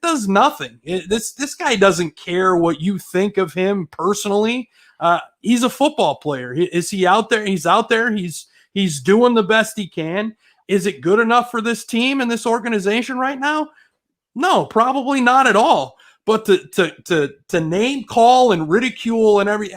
does nothing. This guy doesn't care what you think of him personally. He's a football player. Is he out there? He's out there. He's doing the best he can. Is it good enough for this team and this organization right now? No, probably not at all. But to name call and ridicule and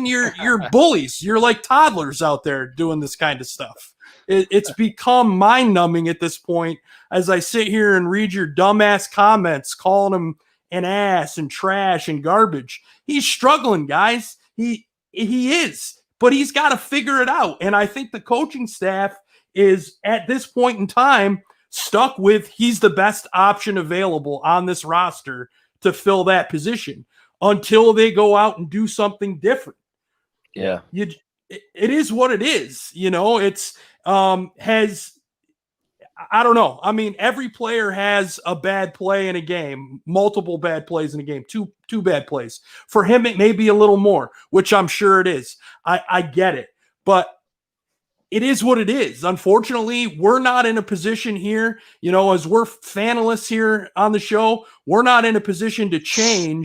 you're bullies. You're like toddlers out there doing this kind of stuff. It's become mind-numbing at this point as I sit here and read your dumbass comments calling him an ass and trash and garbage. He's struggling, guys. He is, but he's got to figure it out. And I think the coaching staff is at this point in time stuck with he's the best option available on this roster to fill that position until they go out and do something different. Yeah. It is what it is. It's I don't know. I mean, every player has a bad play in a game, multiple bad plays in a game, two bad plays. For him, it may be a little more, which I'm sure it is. I get it. But it is what it is. Unfortunately, we're not in a position here, as we're fanalists here on the show, we're not in a position to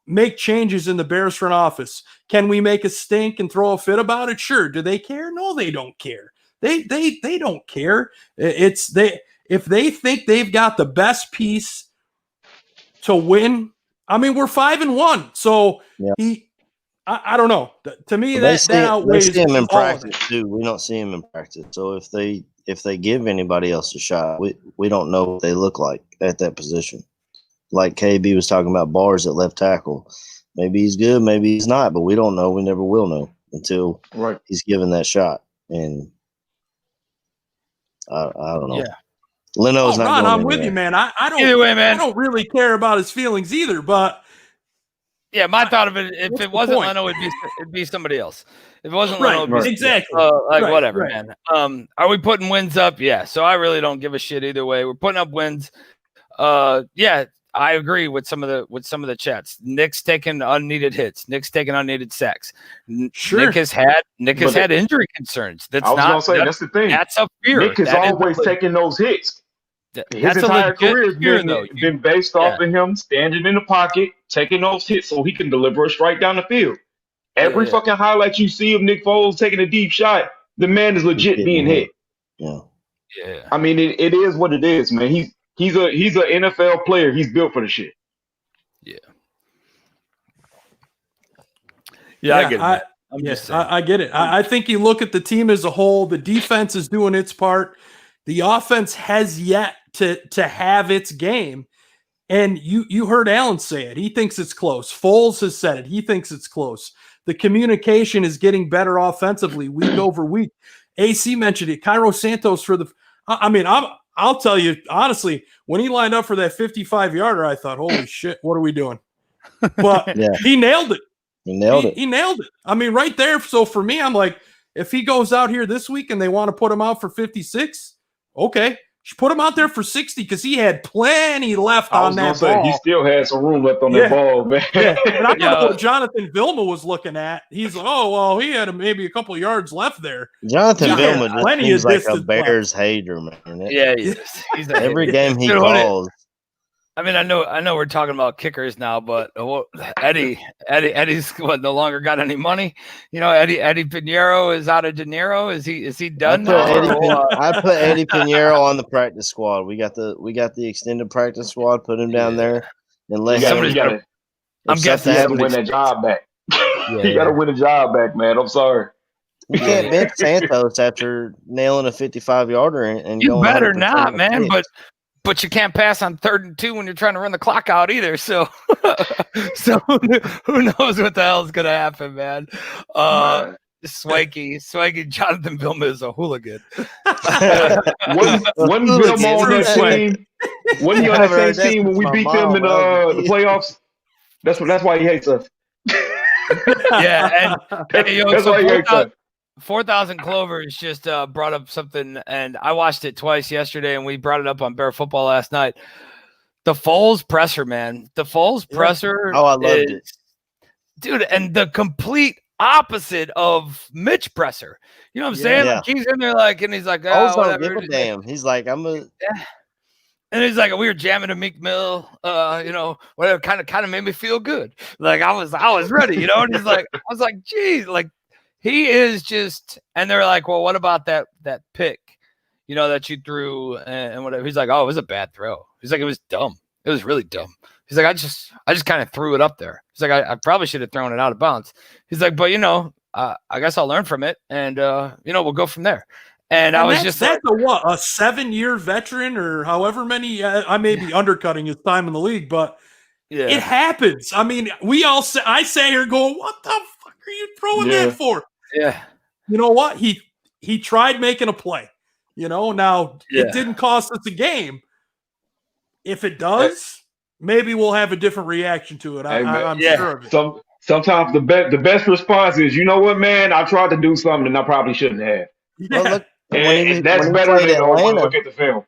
make changes in the Bears front office. Can we make a stink and throw a fit about it? Sure. Do they care? No, they don't care. They don't care. If they think they've got the best piece to win, I mean, we're 5-1. So yeah. I don't know. To me, that outweighs. They see him in practice too. We don't see him in practice. So if they give anybody else a shot, we don't know what they look like at that position. Like KB was talking about Bars at left tackle. Maybe he's good, maybe he's not, but we don't know. We never will know until he's given that shot. And I don't know. Yeah. Leno's not. Ron, going I'm with you, man. I don't. Either way, man. I don't really care about his feelings either, but. Yeah, my thought of it, if it wasn't Leno, it'd be somebody else. If it wasn't Leno, it'd be exactly. Whatever, man. Are we putting wins up? Yeah. So I really don't give a shit either way. We're putting up wins. Yeah, I agree with some of the chats. Nick's taking unneeded hits. Nick's taking unneeded sacks. Sure. Nick has had injury concerns. That's that's the thing. That's a fear. Nick is always taking those hits. His entire career has been based off of him standing in the pocket, taking those hits so he can deliver a strike down the field. Every fucking highlight you see of Nick Foles taking a deep shot, the man is legit being hit. Yeah. I mean, it is what it is, man. He's an NFL player. He's built for the shit. Yeah. Yeah, I get it. I get it. I think you look at the team as a whole, the defense is doing its part. The offense has yet to have its game. And you heard Allen say it. He thinks it's close. Foles has said it. He thinks it's close. The communication is getting better offensively week over week. AC mentioned it. Cairo Santos I'll tell you, honestly, when he lined up for that 55-yarder, I thought, holy shit, what are we doing? But he nailed it. He nailed it. He nailed it. I mean, right there. So for me, I'm like, if he goes out here this week and they want to put him out for 56, okay. Put him out there for 60 because he had plenty left on that ball. He still had some room left on that ball, man. Yeah. And I know what Jonathan Vilma was looking at. He's like, oh, well, he had maybe a couple of yards left there. Jonathan Vilma just seems like a Bears hater, man. Yeah, he's every game he calls. I mean, I know we're talking about kickers now, but Eddie's no longer got any money. Eddie Pinheiro is out of De Niro. Is he done now? I put Eddie Pinheiro on the practice squad. We got the extended practice squad. Put him down there and let somebody's got to. I'm guessing he got to win that job back. He got to win a job back, man. I'm sorry. You can't bench Santos after nailing a 55-yarder and you going. You better not, man. But you can't pass on 3rd and 2 when you're trying to run the clock out either. So who knows what the hell is going to happen, man? Swanky Jonathan Vilma is a hooligan. Wasn't Vilma on that team? Wasn't he on that same team when we beat them in the playoffs? That's why he hates us. Yeah, and that's why he hates us. 4,000 Clovers just brought up something, and I watched it twice yesterday, and we brought it up on Bear Football last night. The Foles presser, man. The Foles presser. Oh, I loved it. Dude, and the complete opposite of Mitch presser. You know what I'm saying? Yeah. Like he's in there and he's like, oh, whatever. Give a damn. He's like, I'm a. Yeah. And he's like, we were jamming a Meek Mill, whatever, kind of made me feel good. Like I was ready, and he's like, I was like, geez, like, he is just, and they're like, well, what about that pick, that you threw and whatever. He's like, oh, it was a bad throw. He's like, it was dumb. It was really dumb. He's like, I just kind of threw it up there. He's like, I probably should have thrown it out of bounds. He's like, but I guess I'll learn from it, and we'll go from there. And I was just that's a 7-year veteran or however many. I may be undercutting his time in the league, but it happens. I mean, I say here going, what the fuck are you throwing that for? Yeah. You know what? He tried making a play. Now it didn't cost us a game. If it does, maybe we'll have a different reaction to it. I'm sure of it. Sometimes the best response is, you know what, man? I tried to do something and I probably shouldn't have. Well, look, and that's better than look at the film.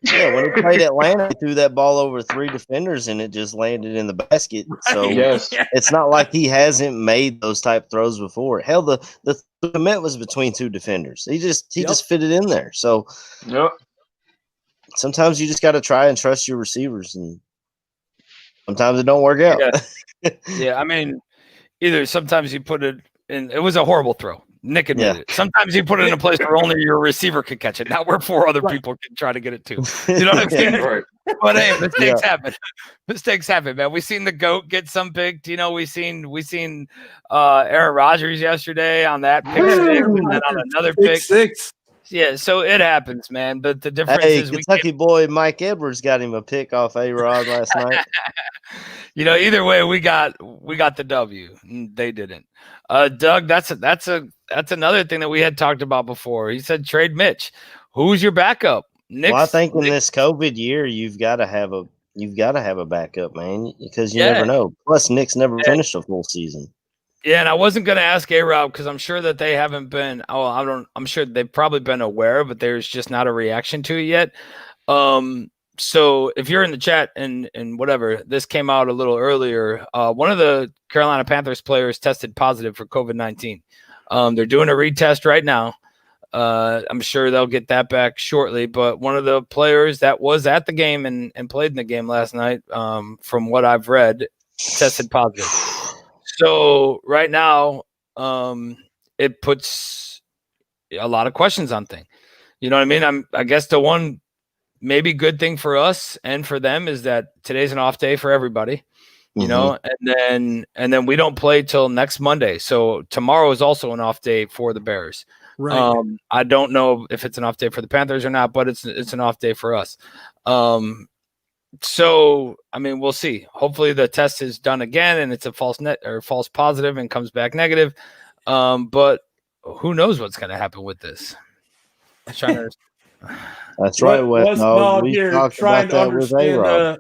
Yeah, when he played Atlanta, he threw that ball over 3 defenders and it just landed in the basket. So Yes. it's not like he hasn't made those type throws before. Hell, the commit was between 2 defenders. He just fit it in there. So Yep. sometimes you just got to try and trust your receivers, and sometimes it don't work out. Yeah, I mean, either sometimes you put it in. It was a horrible throw. Nick admitted it. Sometimes you put it in a place where only your receiver could catch it, not where 4 other people can try to get it too. You know what I'm saying? Right. But hey, mistakes happen. Mistakes happen, man. We seen the GOAT get some picked. You know, we seen Aaron Rodgers yesterday on that pick six, and then on another pick six. Yeah, so it happens, man. But the difference Hey, is Kentucky boy Mike Edwards got him a pick off A-Rod last night. You know, either way, we got the W. They didn't. Doug, that's another thing that we had talked about before. He said trade Mitch. Who's your backup? Well, I think in this COVID year, you've got to have a backup, man, because you never know. Plus, Nick's never finished a full season. Yeah, and I wasn't going to ask A-Rob because I'm sure that they haven't been. I'm sure they've probably been aware, but there's just not a reaction to it yet. So if you're in the chat and whatever, this came out a little earlier. One of the Carolina Panthers players tested positive for COVID-19. They're doing a retest right now. I'm sure they'll get that back shortly. But one of the players that was at the game and played in the game last night, from what I've read, tested positive. So right now, it puts a lot of questions on things. You know what I mean? I guess the one maybe good thing for us and for them is that today's an off day for everybody. You know, and then we don't play till next Monday. So tomorrow is also an off day for the Bears. Right. I don't know if it's an off day for the Panthers or not, but it's an off day for us. So, I mean, we'll see. Hopefully the test is done again and it's a false positive and comes back negative. But who knows what's going to happen with this? That's right, Wes. We talked trying to understand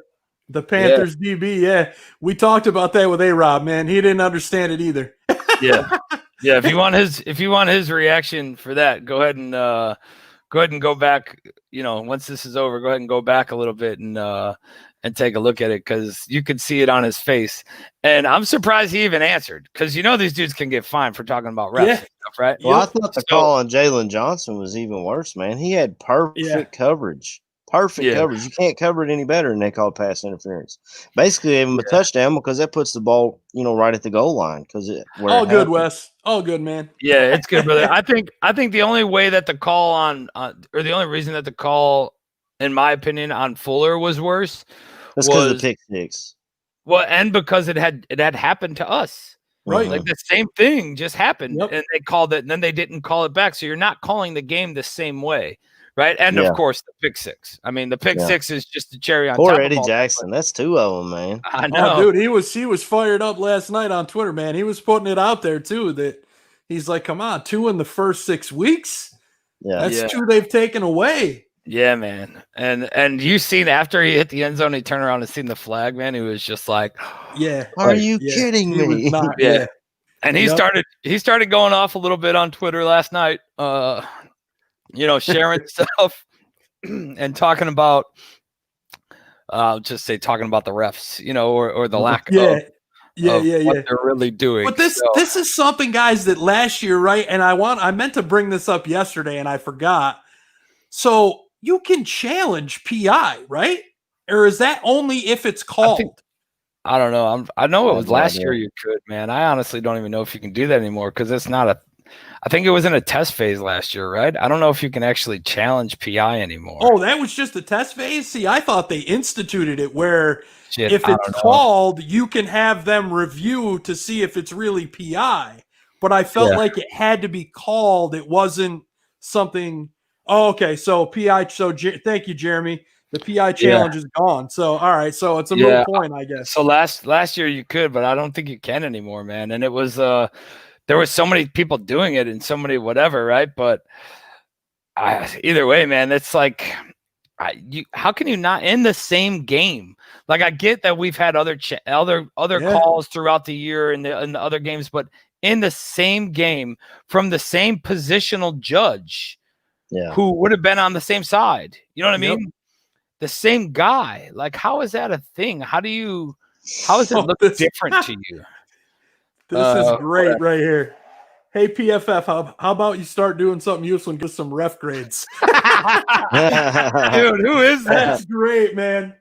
the Panthers DB. Yeah, we talked about that with A-Rob, man. He didn't understand it either. Yeah. If you want his reaction for that, go ahead and go back. You know, once this is over, go ahead and go back a little bit and take a look at it because you could see it on his face. And I'm surprised he even answered because you know these dudes can get fined for talking about refs and stuff, right? Well, I thought the call on Jalen Johnson was even worse, man. He had perfect coverage. Perfect coverage. You can't cover it any better, and they called pass interference. Basically, gave him a touchdown because that puts the ball, right at the goal line. All good, Wes. All good, man. Yeah, it's good, brother. I think the only way that the call or the only reason that the call, in my opinion, on Fuller was worse was because of the pick six. Well, and because it had happened to us. Right. Like the same thing just happened and they called it and then they didn't call it back. So you're not calling the game the same way. Right. And of course, the pick six. I mean, the pick six is just a cherry on top. Poor Eddie Jackson. That's 2 of them, man. I know. Oh, dude, he was fired up last night on Twitter, man. He was putting it out there, too, that he's like, come on, 2 in the first 6 weeks? Yeah. That's 2 they've taken away. Yeah, man. And you seen after he hit the end zone, he turned around and seen the flag, man. He was just like, are you kidding me? And he started going off a little bit on Twitter last night. Sharing stuff and talking about, talking about the refs, or the lack of what they're really doing. But this is something, guys, that last year, right? And I meant to bring this up yesterday and I forgot. So you can challenge PI, right? Or is that only if it's called? I don't know. I know it was last year you could, man. I honestly don't even know if you can do that anymore because it's not I think it was in a test phase last year, right? I don't know if you can actually challenge PI anymore. Oh, that was just a test phase? See, I thought they instituted it where if it's called, you can have them review to see if it's really PI. But I felt like it had to be called. It wasn't something. Oh, okay. So PI. So thank you, Jeremy. The PI challenge is gone. So, all right. So it's a moot point, I guess. So last year you could, but I don't think you can anymore, man. And it was there were so many people doing it and so many whatever, right? But either way, man, it's like, how can you not in the same game? Like I get that we've had other calls throughout the year in the other games, but in the same game from the same positional judge, who would have been on the same side. You know what I mean? the same guy. Like, how is that a thing? How does it look different to you? This is great right here. Hey, PFF, how about you start doing something useful and give some ref grades? Dude, who is that? That's great, man.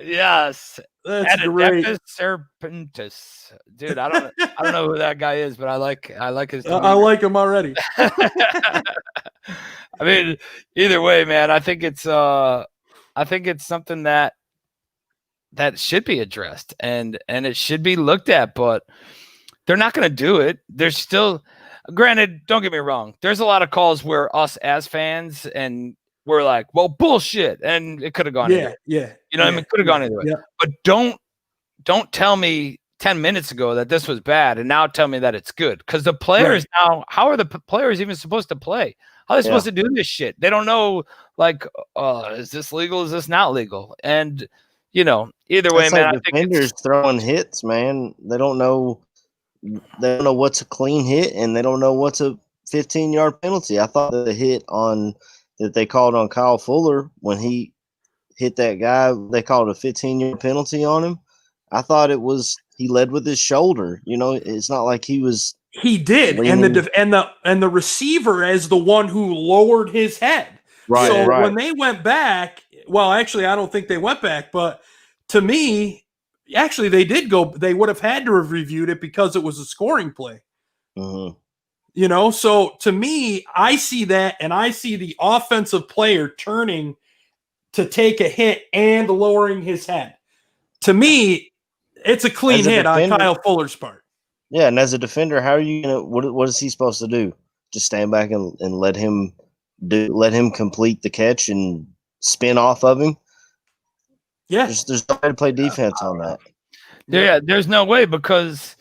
Yes. That's great. Serpentis. Dude, I don't know who that guy is, but I like his demeanor. I like him already. I mean, either way, man, I think it's something that should be addressed and it should be looked at, but they're not going to do it. There's still, granted, don't get me wrong, there's a lot of calls where us as fans and we're like, well, bullshit, and it could have gone either. Yeah. You know what I mean? Could have gone either way. Yeah. But don't tell me 10 minutes ago that this was bad and now tell me that it's good. Because the players now, how are the players even supposed to play? How are they supposed to do this shit? They don't know, like, is this legal? Is this not legal? And, you know, either way, man, like defenders throwing hits, man. They don't know what's a clean hit and they don't know what's a 15-yard penalty. I thought the hit that they called on Kyle Fuller when he hit that guy, they called a 15-yard penalty on him. I thought it was he led with his shoulder. You know, it's not like he was. He did, and the receiver as the one who lowered his head. Right. So when they went back, well, actually, I don't think they went back, but to me, actually, they did go. They would have had to have reviewed it because it was a scoring play. Mm-hmm. You know, so to me, I see that, and I see the offensive player turning to take a hit and lowering his head. To me, it's a clean hit on Kyle Fuller's part. Yeah, and as a defender, how are you gonna? What is he supposed to do? Just stand back and let him complete the catch and spin off of him? Yeah, there's no way to play defense on that. Yeah, there's no way because.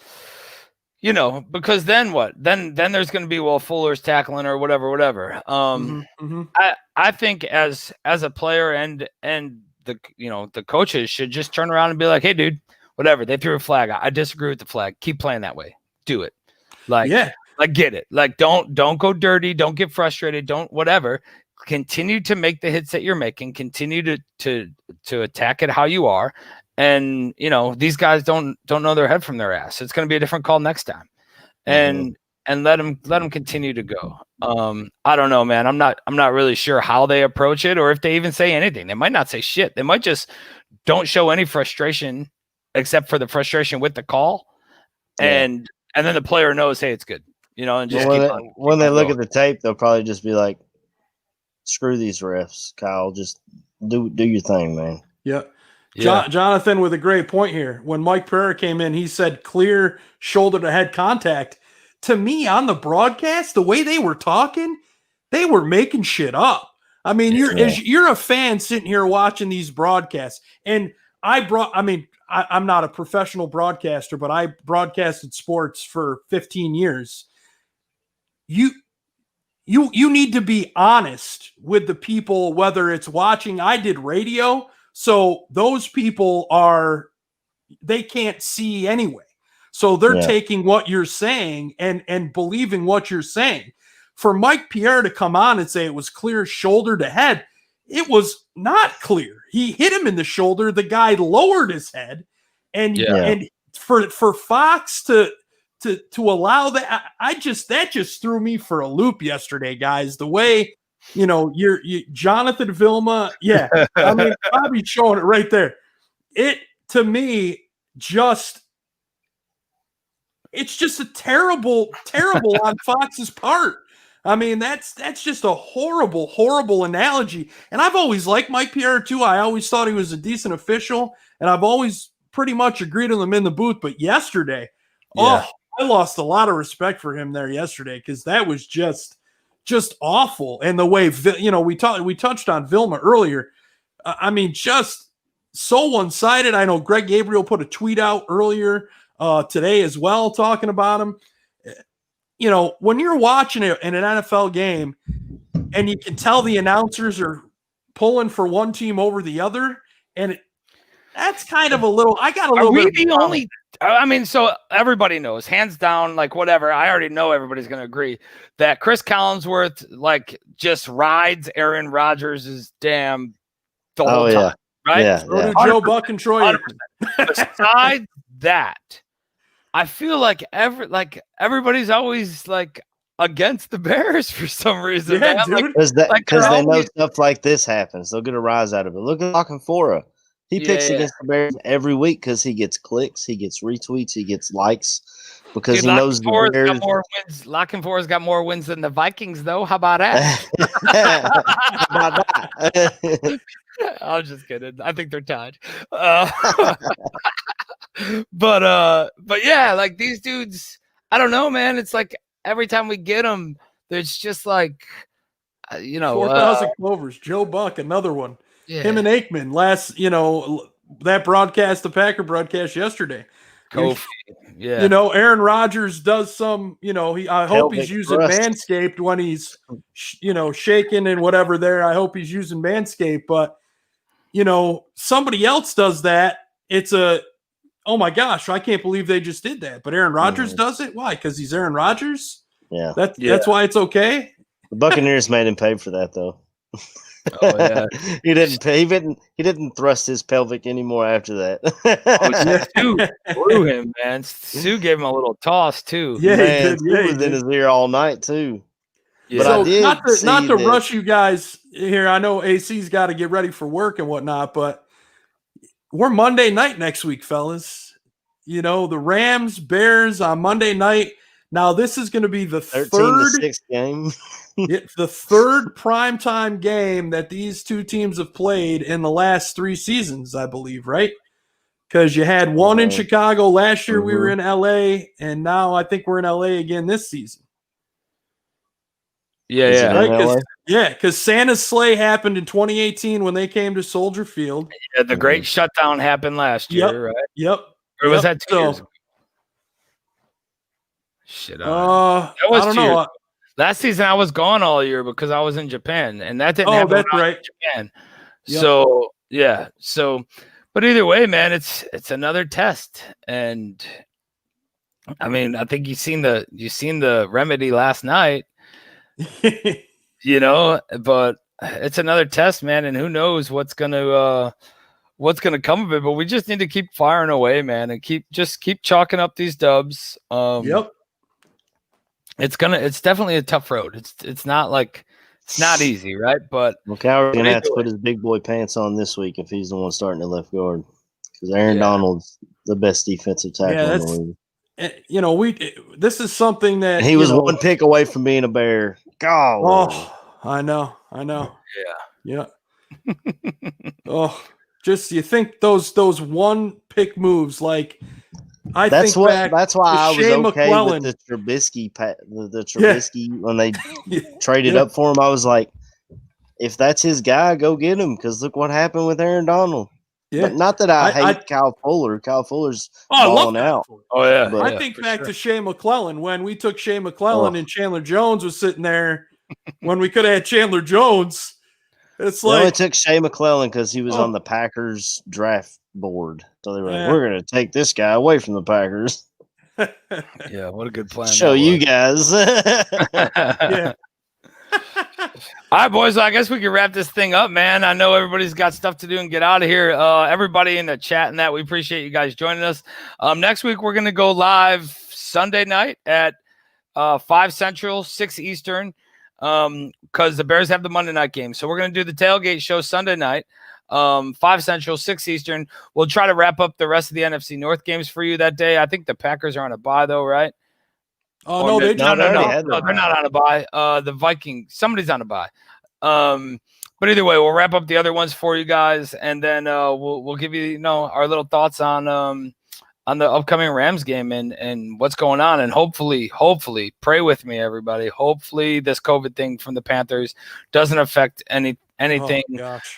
You know, because then what? Then there's going to be, well, Fuller's tackling or whatever. I think as a player and the coaches should just turn around and be like, hey, dude, whatever. They threw a flag. I disagree with the flag. Keep playing that way. Do it. Like get it. Like don't go dirty. Don't get frustrated. Don't whatever. Continue to make the hits that you're making. Continue to attack it how you are. And, you know, these guys don't know their head from their ass. It's going to be a different call next time. And let them continue to go. I don't know, man. I'm not really sure how they approach it or if they even say anything. They might not say shit. They might just don't show any frustration except for the frustration with the call. And then the player knows, hey, it's good. You know, and just when they look at the tape, they'll probably just be like, screw these refs, Kyle. Just do your thing, man. Yeah. Jonathan with a great point here. When Mike Pereira came in, he said clear shoulder to head contact. To me, on the broadcast, the way they were talking, they were making shit up. I mean, you're a fan sitting here watching these broadcasts, and I'm not a professional broadcaster, but I broadcasted sports for 15 years. You need to be honest with the people, whether it's watching. I did radio. So those people they can't see anyway. So they're taking what you're saying and believing what you're saying. For Mike Pierre to come on and say it was clear shoulder to head, it was not clear. He hit him in the shoulder. The guy lowered his head. And for Fox to allow that, that just threw me for a loop yesterday, guys. The way, you know, Jonathan Vilma. Yeah. I mean, Bobby's showing it right there. It, to me, it's just a terrible on Fox's part. I mean, that's just a horrible analogy. And I've always liked Mike Pierre too. I always thought he was a decent official, and I've always pretty much agreed with him in the booth. But yesterday, I lost a lot of respect for him there yesterday because that was just awful. And the way, you know, we touched on Vilma earlier. I mean, just so one-sided. I know Greg Gabriel put a tweet out earlier today as well, talking about him. You know, when you're watching it in an NFL game and you can tell the announcers are pulling for one team over the other, and that's kind of a little, I got a little bit. Are we the only, I mean, so everybody knows, hands down, like whatever. I already know everybody's going to agree that Chris Collinsworth, like, just rides Aaron Rodgers' damn the Oh, whole yeah. time, right? Yeah. So do Yeah. Joe Buck and Troy 100%. Aikman. Besides that, I feel like everybody's always like against the Bears for some reason, Yeah, man. Like, dude. Because like they're they know always, stuff like this happens. They'll get a rise out of it. Look at Lockenfora. He picks yeah. against the Bears every week because he gets clicks, he gets retweets, he gets likes because Dude, he knows the Bears. got more wins. Lockenfora's got more wins than the Vikings, though. How about that? How about that? I'm just kidding. I think they're tied. But yeah, like these dudes, I don't know, man. It's like every time we get them, there's just like, 4,000 Clovers. Joe Buck, another one. yeah, Him and Aikman last, that broadcast, the Packer broadcast yesterday. Kofi, yeah, Aaron Rodgers does some, I hope he's Pelvic using thrust. Manscaped when he's, shaking and whatever there. I hope he's using Manscaped. But, somebody else does that. It's oh my gosh, I can't believe they just did that. But Aaron Rodgers does it. Why? Because he's Aaron Rodgers? Yeah. That's why it's okay. The Buccaneers made him pay for that, though. Oh, yeah. He didn't pay. He didn't thrust his pelvic anymore after that. Sue blew him, man. Sue gave him a little toss too. Yeah, Man, he did. he Yeah, he was in did. his ear all night too. Yeah. But So I did not to see that- rush you guys here. I know AC's got to get ready for work and whatnot, but we're Monday night next week, fellas. The Rams, Bears on Monday night. Now this is going to be the 13-6 game. the third primetime game that these two teams have played in the last 3 seasons, I believe, right? Because you had one in Chicago last year. We were in LA, and now I think we're in LA again this season. Yeah, Is it yeah. in LA? Yeah, because Santa's sleigh happened in 2018 when they came to Soldier Field. Yeah, the great shutdown happened last year, right? Yep. Or was that 2 So, years ago? Shit. That was I don't 2 years know. ago. Last season I was gone all year because I was in Japan, and that didn't happen That's when I was right. in Japan. Yep. So yeah. But either way, man, it's another test. And I mean, I think you seen the remedy last night. But it's another test, man, and who knows what's gonna come of it. But we just need to keep firing away, man, and keep chalking up these dubs. Yep. It's definitely a tough road. It's not easy, right? But Cowher's gonna have to put his big boy pants on this week if he's the one starting at left guard. Because Aaron Donald's the best defensive tackle in the league. This is something that He was one pick away from being a Bear. God. Oh, I know. Yeah. Just you think those one pick moves like That's why I was Shea okay McClellan. with the Trubisky when they traded up for him. I was like, if that's his guy, go get him because look what happened with Aaron Donald. Yeah. But not that I hate Kyle Fuller. Kyle Fuller's balling out. Oh yeah. But, I think back to Shea McClellan when we took Shea McClellan and Chandler Jones was sitting there when we could have had Chandler Jones. It's they like only took Shea McClellan because he was on the Packers draft board. So they were like, we're going to take this guy away from the Packers. Yeah, what a good plan. Show you guys. yeah. All right, boys. Well, I guess we can wrap this thing up, man. I know everybody's got stuff to do and get out of here. Everybody in the chat and that, we appreciate you guys joining us. Next week, we're going to go live Sunday night at 5 Central, 6 Eastern, because the Bears have the Monday night game. So we're going to do the tailgate show Sunday night, 5 Central, 6 Eastern. We'll try to wrap up the rest of the NFC North games for you that day. I think the Packers are on a bye, though, right? Oh, no, they're not on a bye. The Vikings, somebody's on a bye. But either way, we'll wrap up the other ones for you guys, and then we'll give you, our little thoughts on the upcoming Rams game and what's going on. And hopefully, pray with me, everybody. Hopefully, this COVID thing from the Panthers doesn't affect anything.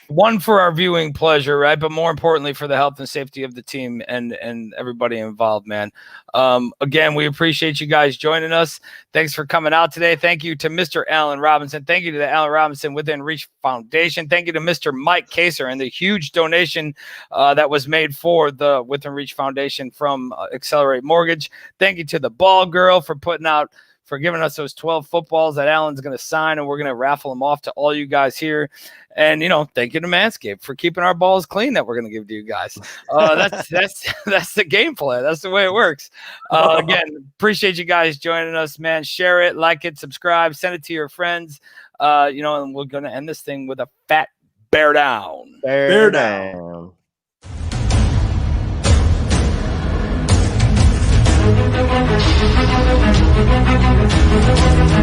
One, for our viewing pleasure, right? But more importantly, for the health and safety of the team and everybody involved, man. Again, we appreciate you guys joining us. Thanks for coming out today. Thank you to Mr. Allen Robinson. Thank you to the Allen Robinson Within Reach Foundation. Thank you to Mr. Mike Kaser and the huge donation that was made for the Within Reach Foundation from Accelerate Mortgage. Thank you to the Ball Girl for putting out for giving us those 12 footballs that Alan's going to sign, and we're going to raffle them off to all you guys here. And, thank you to Manscaped for keeping our balls clean that we're going to give to you guys. That's the game plan. That's the way it works. Again, appreciate you guys joining us, man. Share it, like it, subscribe, send it to your friends. And we're going to end this thing with a fat bear down. Bear down.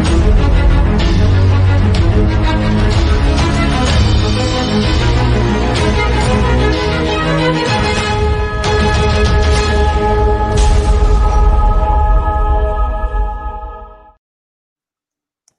Thank you.